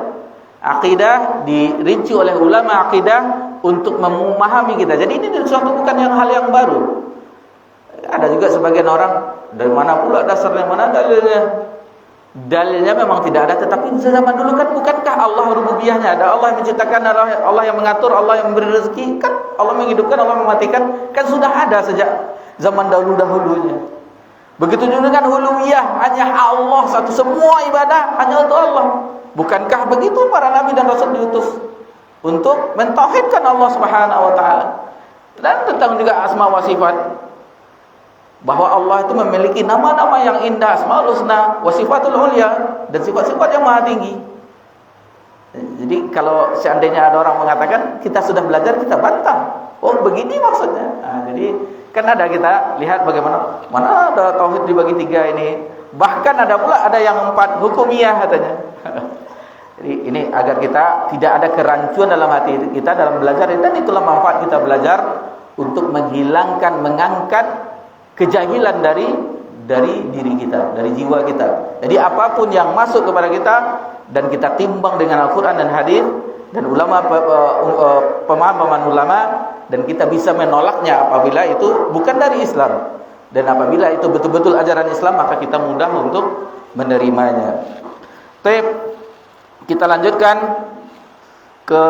Speaker 1: Akidah dirinci oleh ulama akidah untuk memahami kita. Jadi ini suatu bukan hal yang baru. Ada juga sebagian orang, dari mana pula dasarnya, mana dalilnya? Dalilnya memang tidak ada, tetapi zaman dulu kan bukankah Allah rububiyahnya ada, Allah yang menciptakan, Allah yang mengatur, Allah yang memberi rezeki, kan Allah menghidupkan, Allah mematikan, kan sudah ada sejak zaman dahulunya. Begitu juga dengan uluhiyah, hanya Allah satu, semua ibadah hanya untuk Allah. Bukankah begitu para nabi dan rasul diutus untuk mentauhidkan Allah Subhanahu wa taala? Dan tentang juga asma wa sifat, bahwa Allah itu memiliki nama-nama yang indah, asmaul husna wa sifatul ulia, dan sifat-sifat yang maha tinggi. Jadi kalau seandainya ada orang mengatakan kita sudah belajar, kita bantah. Oh begini maksudnya. Nah, jadi kan ada, kita lihat bagaimana, mana ada tauhid dibagi tiga ini. Bahkan ada pula ada yang 4 hukumiyah katanya. Jadi ini agar kita tidak ada kerancuan dalam hati kita dalam belajar, dan itulah manfaat kita belajar untuk menghilangkan, mengangkat kejahilan dari diri kita, dari jiwa kita. Jadi apapun yang masuk kepada kita dan kita timbang dengan Al-Quran dan hadis dan ulama, pemahaman ulama, dan kita bisa menolaknya apabila itu bukan dari Islam, dan apabila itu betul-betul ajaran Islam, maka kita mudah untuk menerimanya. Baik, kita lanjutkan ke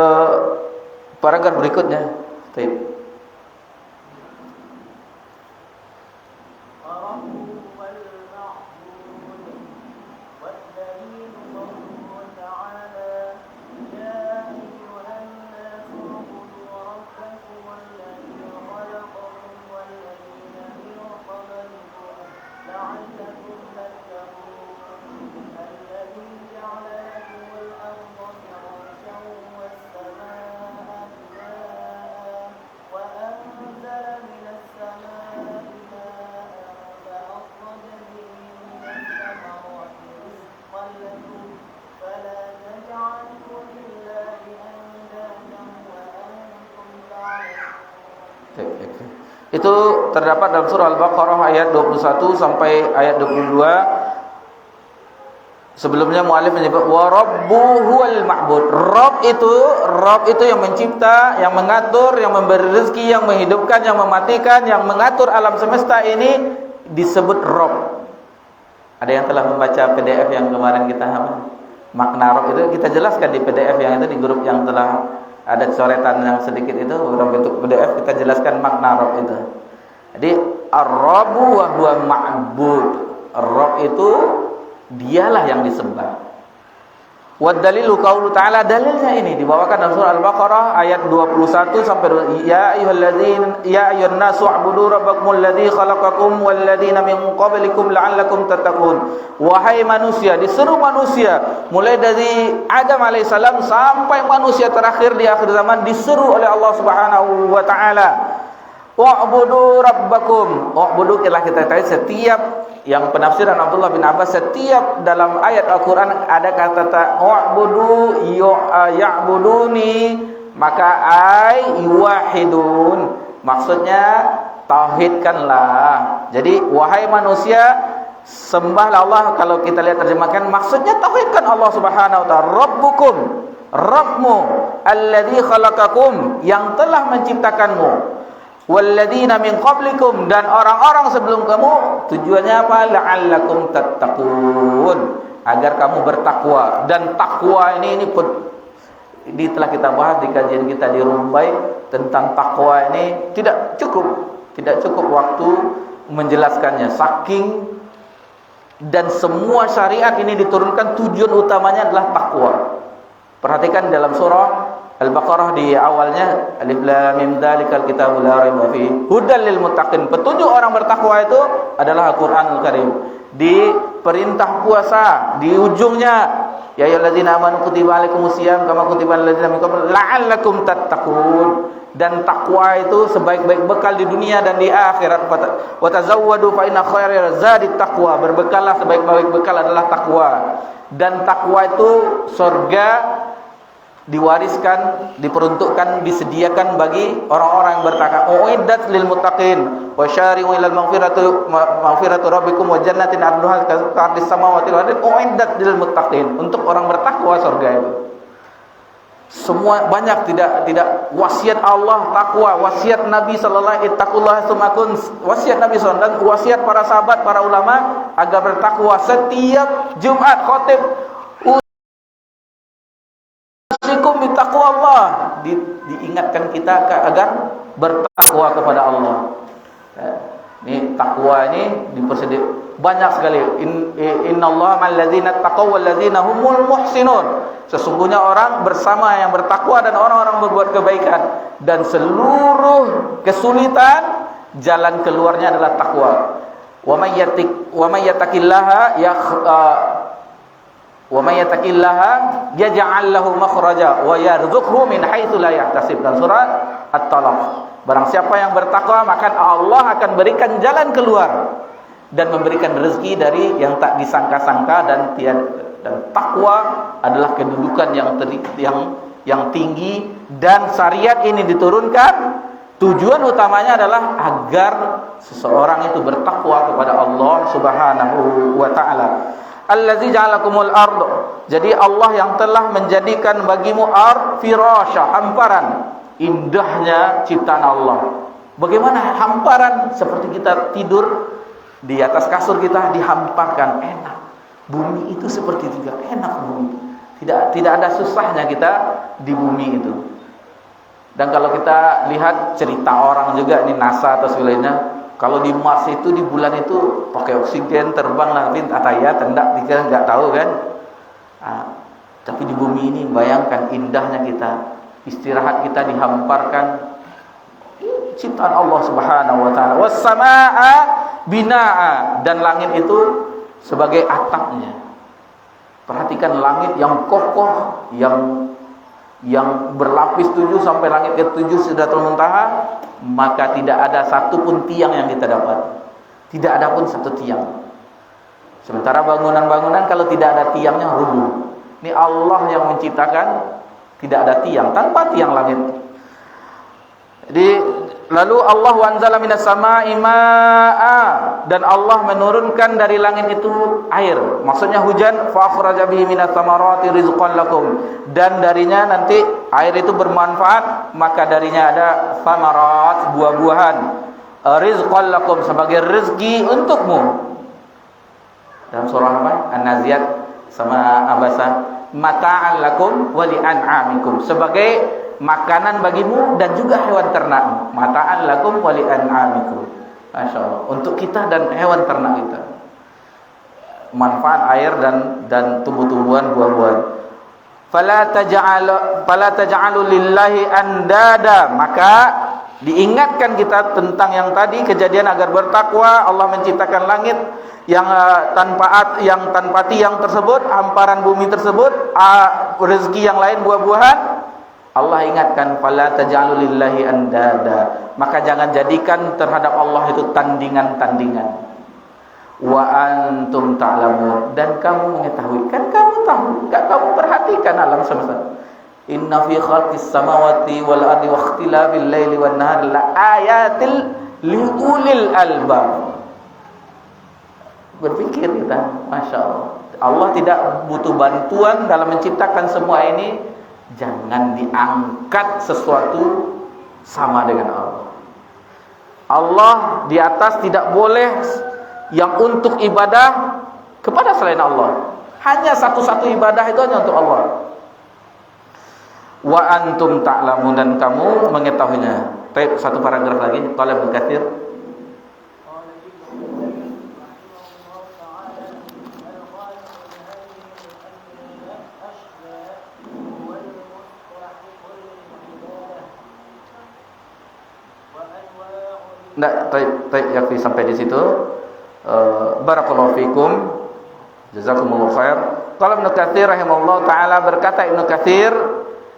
Speaker 1: paragraf berikutnya. Baik. Itu terdapat dalam surah Al-Baqarah ayat 21 sampai ayat 22. Sebelumnya mu'alif menyebut wa rabbu huwal ma'bud. Rabb itu yang mencipta, yang mengatur, yang memberi rezeki, yang menghidupkan, yang mematikan, yang mengatur alam semesta ini disebut Rabb. Ada yang telah membaca PDF yang kemarin kita makna Rabb itu kita jelaskan di PDF yang itu, di grup yang telah ada coretan yang sedikit itu dalam bentuk PDF, kita jelaskan makna Rabb itu. Jadi Ar-Rabbu wa huwa ma'bud. Rabb itu dialah yang disembah. Wa dalilu qaulu ta'ala, dalilnya ini dibawakan dalam surah Al-Baqarah ayat 21 sampai ya ayyuhan nasu u'budu rabbakumul ladzi khalaqakum wal ladzina min qablikum la'allakum tattaqun. Wahai manusia, diseru manusia mulai dari Adam alaihissalam sampai manusia terakhir di akhir zaman, diseru oleh Allah Subhanahu wa taala, wa'budu rabbakum. Wa'budu telah kita tahu setiap yang penafsiran Abdullah bin Abbas, setiap dalam ayat Al-Quran ada kata wa'budu ya'buduni, maka ay yuwahidun, maksudnya tauhidkanlah. Jadi wahai manusia, sembahlah Allah. Kalau kita lihat terjemahkan, maksudnya tauhidkan Allah Subhanahu wa taala. Rabbukum, Rabbmu, alladzi khalaqakum, yang telah menciptakanmu, walladzina min qablikum, dan orang-orang sebelum kamu. Tujuannya apa? La'allakum tattaqun, agar kamu bertakwa. Dan takwa ini telah kita bahas di kajian kita di Rumbai tentang takwa ini. Tidak cukup waktu menjelaskannya, saking dan semua syariat ini diturunkan tujuan utamanya adalah takwa. Perhatikan dalam surah Al-Baqarah di awalnya, alif lam mim dzalikal kitabu la raiba fihi hudal lil muttaqin. Petunjuk orang bertakwa itu adalah Al-Qur'anul Karim. Di perintah puasa di ujungnya, ya ayyuhalladzina amanu kutiba alaikumusiyam kama kutiba alal ladzina min qablikum la'allakum tattaqun. Dan takwa itu sebaik-baik bekal di dunia dan di akhirat. Wa tazawwadu fa inna khairaz zadi taqwa. Berbekallah, sebaik-baik bekal adalah takwa. Dan takwa itu surga diwariskan, diperuntukkan, disediakan bagi orang-orang yang bertakwa. Uiddat lil muttaqin wa syari'u ilal maghfiratu rabbikum wa jannatin arduha ka'ardis samawati wal ardi. Uiddat lil muttaqin, untuk orang bertakwa surga itu. Semua banyak tidak wasiat Allah takwa, wasiat Nabi sallallahu alaihi wasallam, wasiat Nabi SAW dan wasiat para sahabat, para ulama agar bertakwa. Setiap Jumat khatib usikum bittaqwa Allah, diingatkan kita agar bertakwa kepada Allah. Ini takwa ini dipersedia banyak sekali. Innallaha ma'al ladzina taqaw wal ladzina humul muhsinun. Sesungguhnya orang bersama yang bertakwa dan orang-orang berbuat kebaikan, dan seluruh kesulitan jalan keluarnya adalah takwa. Wa may yattaqillaha yaj'al lahu makhraja wa yarzuqhu min haitsu la yahtasib. Dan surat At-Talaq. Barang siapa yang bertakwa, maka Allah akan berikan jalan keluar dan memberikan rezeki dari yang tak disangka-sangka. Dan takwa adalah kedudukan yang tinggi, dan syariat ini diturunkan tujuan utamanya adalah agar seseorang itu bertakwa kepada Allah Subhanahu wa taala. Allazi ja'alakumul ard. Jadi Allah yang telah menjadikan bagimu ard firasya, hamparan. Indahnya ciptaan Allah. Bagaimana hamparan? Seperti kita tidur di atas kasur, kita dihamparkan, enak. Bumi itu seperti juga enak bumi. Tidak ada susahnya kita di bumi itu. Dan kalau kita lihat cerita orang juga, ini NASA atau sebagainya, kalau di Mars itu, di bulan itu pakai oksigen, terbang lah, ataya tendak, kita nggak tahu kan. Tapi di bumi ini bayangkan indahnya kita. Istirahat kita dihamparkan ciptaan Allah Subhanahu wa taala. Was samaa binaa, dan langit itu sebagai atapnya. Perhatikan langit yang kokoh, yang berlapis 7 sampai langit ke-7 Sidratul Muntaha, maka tidak ada satupun tiang yang kita dapat. Tidak ada pun satu tiang. Sementara bangunan-bangunan kalau tidak ada tiangnya rubuh. Ini Allah yang menciptakan, tidak ada tiang, tanpa tiang langit. Jadi lalu Allah wanzala minas samaa'i maa'a, dan Allah menurunkan dari langit itu air. Maksudnya hujan. Fa akhraja bihi minas thamarati rizqan lakum, dan darinya nanti air itu bermanfaat, maka darinya ada thamarat, buah-buahan, rizqan lakum, sebagai rezeki untukmu. Dalam surah apa? An-Naziat sama Abasa, mata'an lakum wa li'an'amikum, sebagai makanan bagimu dan juga hewan ternak. Mata'an lakum wa li'an'amikum. Masyaallah, untuk kita dan hewan ternak kita. Manfaat air dan tumbuh-tumbuhan, buah-buahan. Fala taj'alu lillahi andada, maka diingatkan kita tentang yang tadi, kejadian agar bertakwa. Allah menciptakan langit yang tanpa tiang tersebut, hamparan bumi tersebut, rezeki yang lain, buah-buahan. Allah ingatkan, fala taj'alu lillahi andada, maka jangan jadikan terhadap Allah itu tandingan-tandingan. Wa antum ta'lamun, dan kamu mengetahui, kan kamu tahu, enggak kamu perhatikan alam semesta. Inna fi khalqis samawati wal ardi wa ikhtilafil laili wan nahari la ayatil liulil albab. Berpikir kita, Masya Allah. Allah tidak butuh bantuan dalam menciptakan semua ini. Jangan diangkat sesuatu sama dengan Allah. Allah di atas, tidak boleh yang untuk ibadah kepada selain Allah. Hanya satu-satu ibadah itu hanya untuk Allah. Wa antum ta'lamun, dan kamu mengetahuinya. Baik, satu paragraf lagi. Qala Ibnu Katsir. Yakfi sampai di situ. Barakallahu fikum, jazakumullahu khair. Qala Ibnu Katsir rahimahullah taala, berkata Ibnu Katsir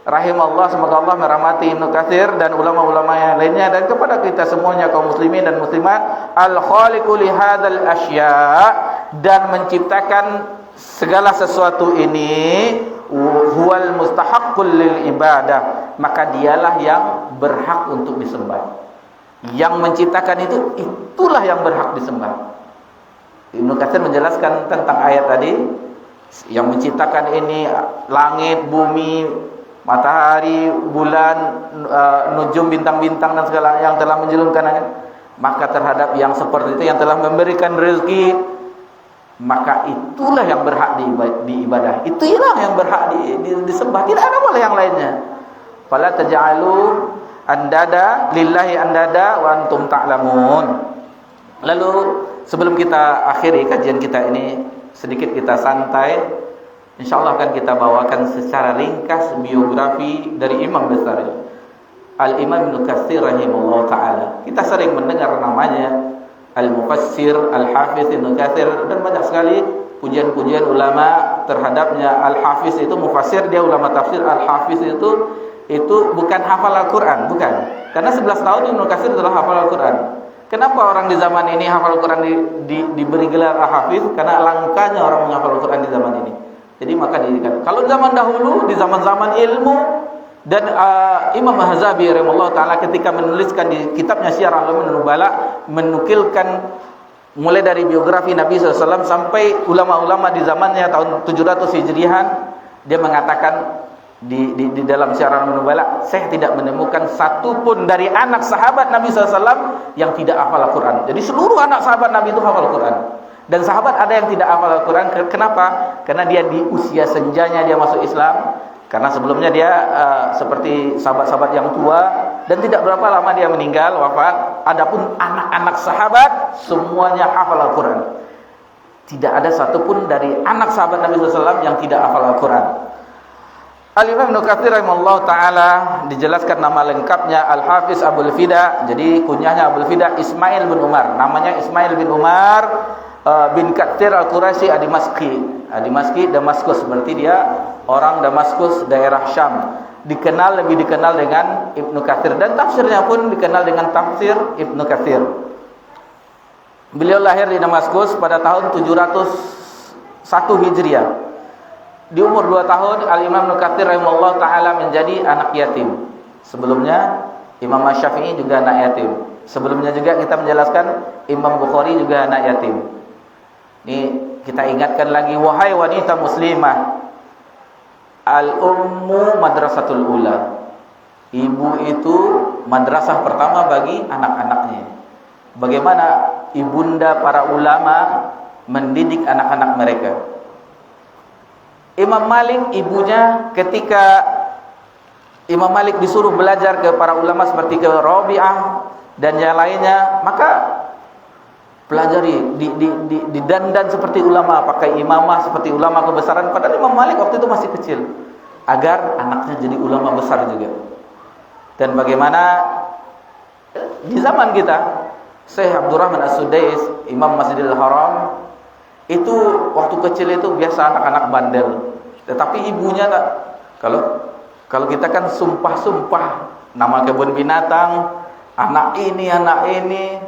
Speaker 1: rahimahullah, semoga Allah merahmati Ibnu Katsir dan ulama-ulama yang lainnya, dan kepada kita semuanya kaum muslimin dan muslimat, al-khaliqu li hadzal asya, dan menciptakan segala sesuatu ini, huwal mustahaqqul lil ibadah, maka dialah yang berhak untuk disembah. Yang menciptakan itu, itulah yang berhak disembah. Ibnu Katsir menjelaskan tentang ayat tadi, yang menciptakan ini langit, bumi, matahari, bulan, nujum, bintang-bintang dan segala yang telah menjelumkan angin, maka terhadap yang seperti itu yang telah memberikan rezeki, maka itulah yang berhak diibadah. Itulah yang berhak disembah. Tidak ada boleh yang lainnya. Fala taj'alu andada lillahi andada wa antum ta'lamun. Lalu sebelum kita akhiri kajian kita ini, sedikit kita santai. InsyaAllah akan kita bawakan secara ringkas biografi dari imam besar Al-Imam Ibnu Katsir rahimahullah ta'ala. Kita sering mendengar namanya Al-Mufassir, Al-Hafiz Ibnu Katsir, dan banyak sekali pujian-pujian ulama terhadapnya. Al-Hafiz itu mufassir, dia ulama tafsir. Al-Hafiz itu bukan hafal Al-Quran, bukan. Karena 11 tahun Ibnu Katsir telah hafal Al-Quran. Kenapa orang di zaman ini hafal Al-Quran diberi gelar Al-Hafiz? Karena langkanya orang menghafal Al-Quran di zaman ini. Jadi maka dikatakan, kalau zaman dahulu, di zaman-zaman ilmu, dan Imam Al-Zahabi rahimahullah ta'ala ketika menuliskan di kitabnya Syiar A'lamun Nubala, menukilkan mulai dari biografi Nabi SAW sampai ulama-ulama di zamannya tahun 700 Hijrihan, dia mengatakan di dalam Syiar A'lamun Nubala, saya tidak menemukan satu pun dari anak sahabat Nabi SAW yang tidak hafal Al-Quran. Jadi seluruh anak sahabat Nabi itu hafal Al-Quran. Dan sahabat ada yang tidak hafal Al-Quran. Kenapa? Karena dia di usia senjanya dia masuk Islam. Karena sebelumnya dia seperti sahabat-sahabat yang tua, dan tidak berapa lama dia meninggal, wafat. Adapun anak-anak sahabat semuanya hafal Al-Quran. Tidak ada satupun dari anak sahabat Nabi SAW yang tidak hafal Al-Quran. Al-Imam Ibnu Katsir rahimahullah ta'ala dijelaskan nama lengkapnya Al-Hafiz Abul Fida. Jadi kunyahnya Abul Fida Ismail bin Umar. Namanya Ismail bin Umar bin Katsir Al-Quraisy Ad-Dimaski, Damaskus. Berarti dia orang Damaskus, daerah Syam. Lebih dikenal dengan Ibnu Katsir, dan tafsirnya pun dikenal dengan tafsir Ibnu Katsir. Beliau lahir di Damaskus pada tahun 701 Hijriah. Di umur 2 tahun Al-Imam Ibnu Katsir rahimahullah ta'ala menjadi anak yatim. Sebelumnya Imam Asy-Syafi'i juga anak yatim. Sebelumnya juga kita menjelaskan Imam Bukhari juga anak yatim. Ini kita ingatkan lagi, wahai wanita muslimah, al-ummu madrasatul ula. Ibu itu madrasah pertama bagi anak-anaknya. Bagaimana ibunda para ulama mendidik anak-anak mereka. Imam Malik, ibunya ketika Imam Malik disuruh belajar ke para ulama seperti ke Rabi'ah dan yang lainnya, maka pelajari, didandan seperti ulama, pakai imamah seperti ulama kebesaran. Padahal Imam Malik waktu itu masih kecil, agar anaknya jadi ulama besar juga. Dan bagaimana di zaman kita, Syekh Abdurrahman As-Sudais, Imam Masjidil Haram, itu waktu kecil itu biasa anak-anak bandel. Tetapi ibunya tak, kalau kita kan sumpah-sumpah nama kebun binatang, anak ini,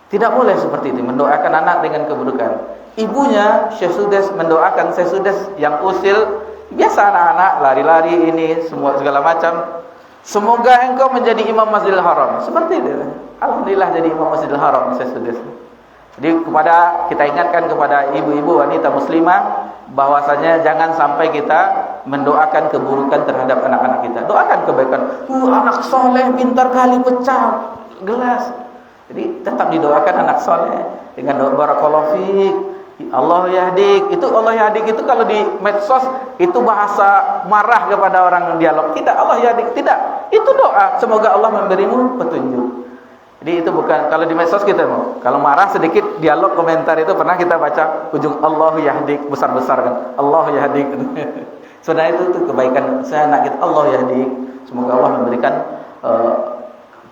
Speaker 1: tidak boleh seperti itu, mendoakan anak dengan keburukan. Ibunya Syekh Sudais mendoakan Syekh Sudais yang usil, biasa anak-anak lari-lari ini semua segala macam, semoga engkau menjadi imam Masjidil Haram. Seperti itu. Alhamdulillah jadi imam Masjidil Haram Syekh Sudais. Jadi kita ingatkan kepada ibu-ibu wanita muslimah bahwasanya jangan sampai kita mendoakan keburukan terhadap anak-anak kita. Doakan kebaikan. Anak soleh pintar kali pecah gelas. Jadi tetap didoakan anak soleh dengan doa barakallahu fiik, Allah yahdik. Itu Allah yahdik itu kalau di medsos itu bahasa marah kepada orang dialog. Tidak, Allah yahdik tidak. Itu doa, semoga Allah memberimu petunjuk. Jadi itu bukan, kalau di medsos kita mau, kalau marah sedikit dialog komentar itu pernah kita baca ujung Allah yahdik besar-besar kan. Allah yahdik. Sebenarnya itu kebaikan saya nak kita, Allah yahdik. Semoga Allah memberikan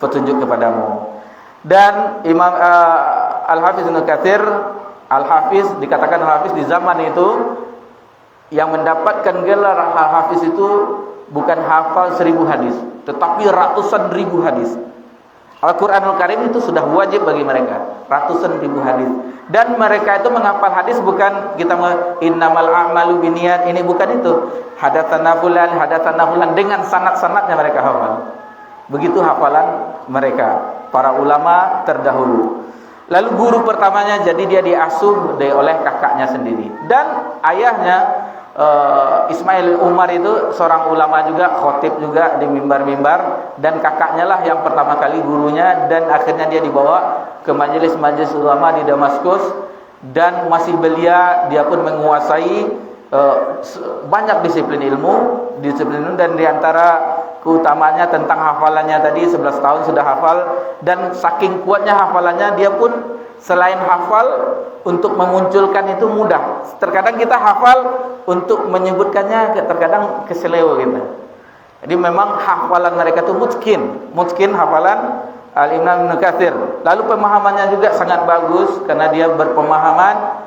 Speaker 1: petunjuk kepadamu. Dan Imam Al-Hafiz Ibnu Katsir, Al-Hafiz dikatakan Al-Hafiz di zaman itu yang mendapatkan gelar Al-Hafiz itu bukan hafal 1000 hadis, tetapi ratusan ribu hadis. Al-Quranul Karim itu sudah wajib bagi mereka, ratusan ribu hadis. Dan mereka itu menghafal hadis bukan kita innamal a'malu binniyat, ini bukan itu. Hadatsana fulan dengan sanad-sanadnya mereka hafal. Begitu hafalan mereka para ulama terdahulu. Lalu guru pertamanya jadi dia diasuh oleh kakaknya sendiri, dan ayahnya Ismail Umar itu seorang ulama juga, khotib juga di mimbar-mimbar, dan kakaknya lah yang pertama kali gurunya, dan akhirnya dia dibawa ke majelis-majelis ulama di Damaskus, dan masih belia, dia pun menguasai banyak disiplin ilmu, dan diantara keutamanya tentang hafalannya tadi, 11 tahun sudah hafal, dan saking kuatnya hafalannya, dia pun selain hafal, untuk memunculkan itu mudah. Terkadang kita hafal, untuk menyebutkannya terkadang keseleo gitu. Jadi memang hafalan mereka itu mutkin hafalan Al-Imam Ibnu Katsir. Lalu pemahamannya juga sangat bagus, karena dia berpemahaman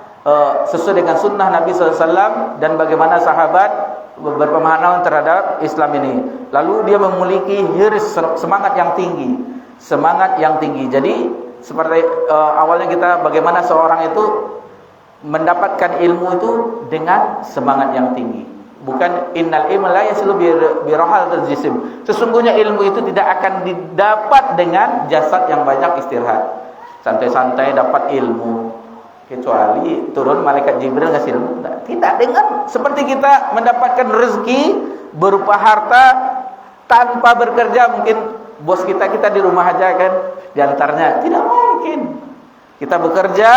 Speaker 1: sesuai dengan sunnah Nabi SAW dan bagaimana sahabat berpemahaman terhadap Islam ini. Lalu dia memiliki hirs, semangat yang tinggi. Jadi seperti awalnya kita, bagaimana seorang itu mendapatkan ilmu itu dengan semangat yang tinggi. Bukan innal ilma la yaslu bi rahal jisim. Sesungguhnya ilmu itu tidak akan didapat dengan jasad yang banyak istirahat. Santai-santai dapat ilmu, kecuali turun malaikat Jibril ngasih ilmu. Tidak, dengan seperti kita mendapatkan rezeki berupa harta tanpa bekerja. Mungkin bos kita di rumah aja kan, diantaranya tidak mungkin. Kita bekerja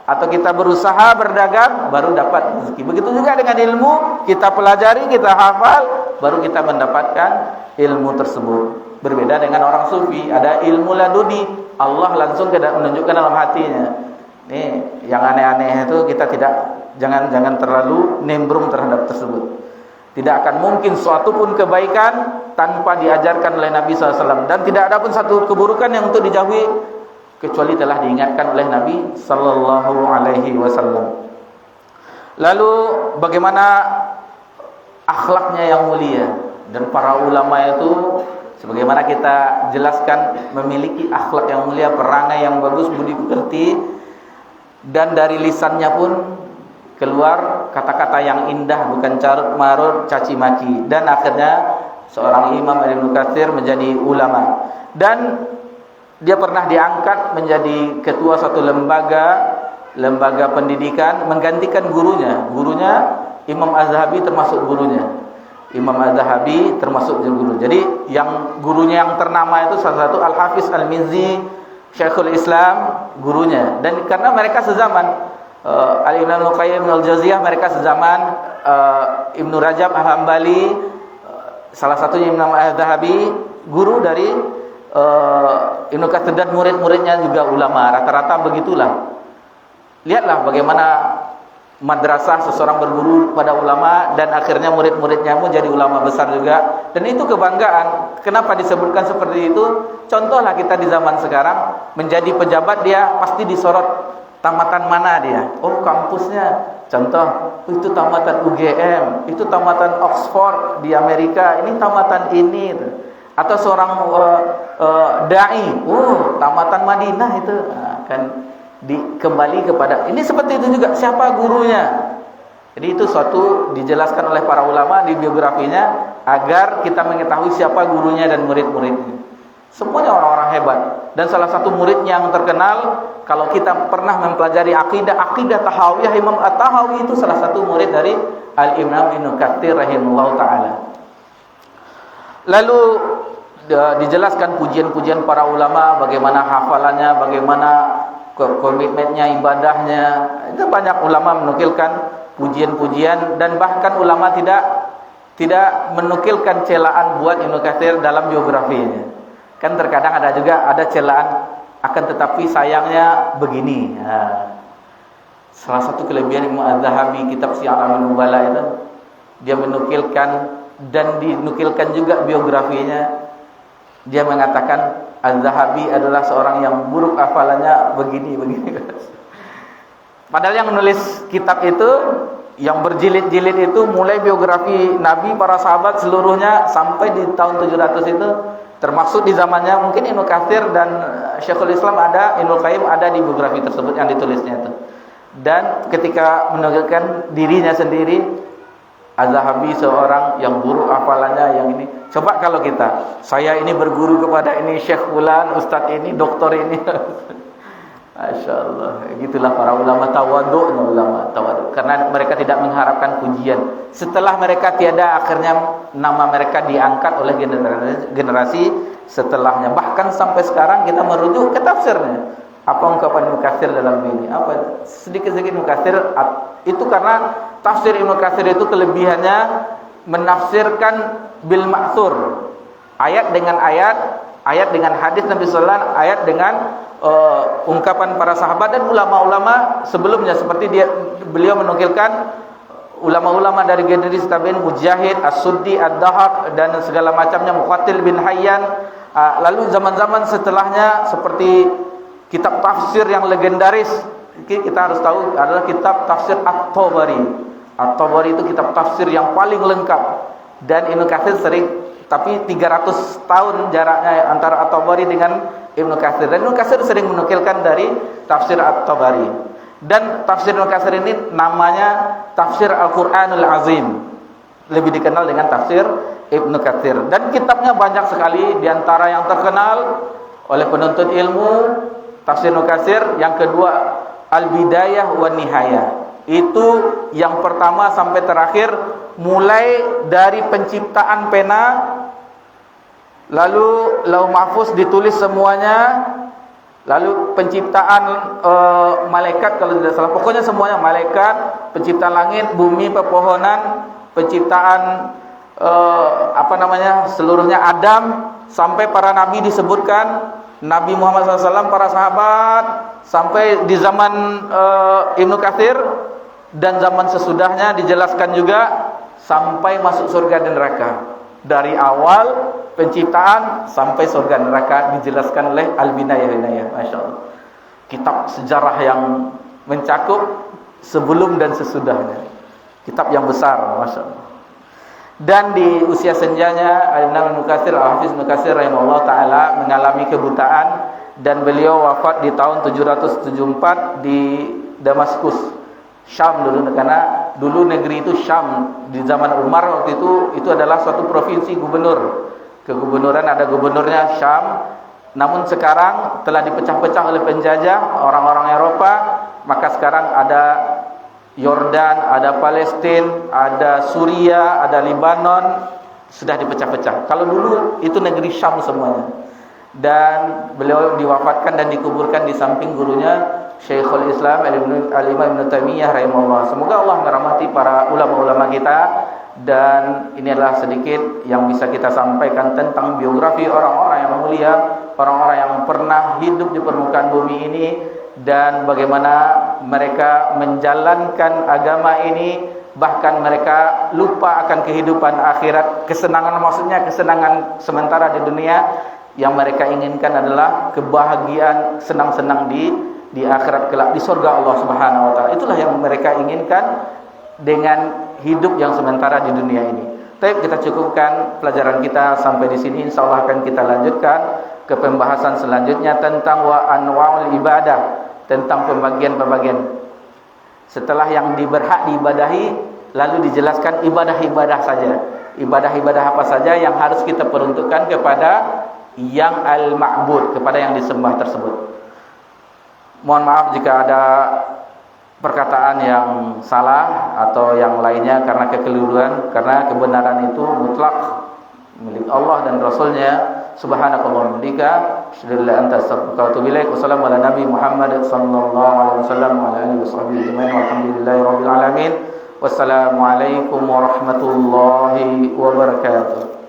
Speaker 1: atau kita berusaha berdagang baru dapat rezeki. Begitu juga dengan ilmu, kita pelajari, kita hafal, baru kita mendapatkan ilmu tersebut. Berbeda dengan orang sufi, ada ilmu laduni, Allah langsung menunjukkan dalam hatinya. Nih, yang aneh-aneh itu kita jangan terlalu nimbrung terhadap tersebut. Tidak akan mungkin suatu pun kebaikan tanpa diajarkan oleh Nabi SAW, dan tidak ada pun satu keburukan yang untuk dijauhi kecuali telah diingatkan oleh Nabi sallallahu alaihi wasallam. Lalu bagaimana akhlaknya yang mulia, dan para ulama itu sebagaimana kita jelaskan memiliki akhlak yang mulia, perangai yang bagus, budi pekerti, dan dari lisannya pun keluar kata-kata yang indah, bukan carut marut, caci maki. Dan akhirnya seorang Imam Ibnu Katsir menjadi ulama, dan dia pernah diangkat menjadi ketua satu lembaga pendidikan, menggantikan gurunya. Imam Az-Zahabi termasuk gurunya. Jadi yang gurunya yang ternama itu salah satu Al-Hafiz Al-Mizzi, Syekhul Islam, gurunya. Dan karena mereka sezaman, Al-Imam Al-Qayyim Al-Jauziyah mereka sezaman, Ibnu Rajab Al-Hambali, salah satunya Imam Az-Zahabi, guru dari Ibnu Katsir, dan murid-muridnya juga ulama. Rata-rata begitulah. Lihatlah bagaimana madrasah seseorang berguru pada ulama, dan akhirnya murid-muridnya pun jadi ulama besar juga. Dan itu kebanggaan. Kenapa disebutkan seperti itu? Contohlah kita di zaman sekarang, menjadi pejabat dia pasti disorot tamatan mana dia. Oh, kampusnya. Contoh, itu tamatan UGM, itu tamatan Oxford di Amerika, ini tamatan ini itu. Atau seorang dai, tamatan Madinah itu, akan kembali kepada ini. Seperti itu juga siapa gurunya. Jadi itu suatu dijelaskan oleh para ulama di biografinya, agar kita mengetahui siapa gurunya dan murid-muridnya. Semuanya orang-orang hebat. Dan salah satu murid yang terkenal, kalau kita pernah mempelajari akidah Tahawiyah, Imam At-Tahawi itu salah satu murid dari Al-Imam Ibnu Katsir rahimahullahu taala. Lalu dijelaskan pujian-pujian para ulama, bagaimana hafalannya, bagaimana komitmennya, ibadahnya. Itu banyak ulama menukilkan pujian-pujian, dan bahkan ulama tidak menukilkan celaan buat Ibnu Katsir dalam biografinya. Kan terkadang ada celaan, akan tetapi sayangnya begini. Salah satu kelebihan Imam Az-Zahabi, kitab Syiar Alamin Nubala itu, dia menukilkan dan dinukilkan juga biografinya. Dia mengatakan Az-Zahabi adalah seorang yang buruk hafalannya begini. Padahal yang menulis kitab itu, yang berjilid-jilid itu, mulai biografi Nabi, para sahabat seluruhnya sampai di tahun 700 itu, termasuk di zamannya mungkin Ibnu Katsir dan Syekhul Islam Ibnu Qayyim ada di biografi tersebut yang ditulisnya itu. Dan ketika menukilkan dirinya sendiri, Az-Zahabi seorang yang buruk hafalannya, yang ini. Coba kalau saya ini berguru kepada ini Syekh Fulan, Ustadz ini, doktor ini. Masya Allah. Gitulah para ulama tawaduk, ulama tawaduk. Karena mereka tidak mengharapkan pujian. Setelah mereka tiada, akhirnya nama mereka diangkat oleh generasi setelahnya. Bahkan sampai sekarang kita merujuk ke tafsirnya. Apa ungkapan Ibnu Katsir dalam ini? Apa sedikit-sedikit Ibnu Katsir itu karena tafsir Ibnu Katsir itu kelebihannya menafsirkan bil ma'thur. Ayat dengan ayat, ayat dengan hadis Nabi sallallahu alaihi wasallam, ayat dengan ungkapan para sahabat dan ulama-ulama sebelumnya, seperti beliau menukilkan ulama-ulama dari generasi tabi'in, Mujahid, As-Suddi, Ad-Dahak dan segala macamnya, Muqatil bin Hayyan. Lalu zaman-zaman setelahnya seperti kitab tafsir yang legendaris, kita harus tahu adalah kitab tafsir At-Tabari. At-Tabari itu kitab tafsir yang paling lengkap, dan Ibnu Katsir sering, tapi 300 tahun jaraknya antara At-Tabari dengan Ibnu Katsir, dan Ibnu Katsir sering menukilkan dari tafsir At-Tabari. Dan tafsir Ibnu Katsir ini namanya tafsir Al-Qur'anul Azim, lebih dikenal dengan tafsir Ibnu Katsir. Dan kitabnya banyak sekali, diantara yang terkenal oleh penuntut ilmu tafsir Ibnu Katsir yang kedua Al-Bidayah wan Nihayah. Itu yang pertama sampai terakhir, mulai dari penciptaan pena, lalu Lauh Mahfuz ditulis semuanya, lalu penciptaan malaikat kalau tidak salah, pokoknya semuanya, malaikat, penciptaan langit, bumi, pepohonan, penciptaan seluruhnya, Adam, sampai para nabi disebutkan, Nabi Muhammad SAW, para sahabat, sampai di zaman Ibnu Katsir dan zaman sesudahnya dijelaskan juga sampai masuk surga dan neraka. Dari awal penciptaan sampai surga dan neraka dijelaskan oleh Al-Bidayah. Masya Allah. Kitab sejarah yang mencakup sebelum dan sesudahnya. Kitab yang besar, Masya Allah. Dan di usia senjanya Al-Imam Ibnu Katsir, Al-Hafiz Ibnu Katsir rahimahullah ta'ala mengalami kebutaan, dan beliau wafat di tahun 774 di Damaskus, Syam dulu, karena dulu negeri itu Syam di zaman Umar waktu itu adalah suatu provinsi gubernur. Kegubernuran ada gubernurnya Syam. Namun sekarang telah dipecah-pecah oleh penjajah orang-orang Eropa, maka sekarang ada Yordan, ada Palestina, ada Suria, ada Libanon, sudah dipecah-pecah. Kalau dulu itu negeri Syam semuanya. Dan beliau diwafatkan dan dikuburkan di samping gurunya Syekhul Islam Al-Imam Ibnu Taimiyah rahimahullah. Semoga Allah merahmati para ulama-ulama kita. Dan ini adalah sedikit yang bisa kita sampaikan tentang biografi orang-orang yang mulia, orang-orang yang pernah hidup di permukaan bumi ini, dan bagaimana mereka menjalankan agama ini, bahkan mereka lupa akan kehidupan akhirat, kesenangan, maksudnya kesenangan sementara di dunia. Yang mereka inginkan adalah kebahagiaan, senang-senang di akhirat kelak, di surga Allah Subhanahu wa taala. Itulah yang mereka inginkan dengan hidup yang sementara di dunia ini. Baik, kita cukupkan pelajaran kita sampai di sini. Insyaallah akan kita lanjutkan ke pembahasan selanjutnya tentang wa anwa'ul ibadah, tentang pembagian-pembagian. Setelah yang berhak diibadahi, lalu dijelaskan ibadah-ibadah saja. Ibadah-ibadah apa saja yang harus kita peruntukkan kepada yang al-ma'bud, kepada yang disembah tersebut. Mohon maaf jika ada perkataan yang salah atau yang lainnya karena kekeliruan, karena kebenaran itu mutlak milik Allah dan Rasulnya. Subhanakallahumma wa bihamdika, asyhadu an la ilaha illa anta, astaghfiruka wa atubu ilaik. Wassalamu ala nabi Muhammad sallallahu alaihi wasallam wa ala alihi washabbihi ajmain. Walhamdulillahi rabbil alamin. Wassalamu alaikum warahmatullahi wabarakatuh.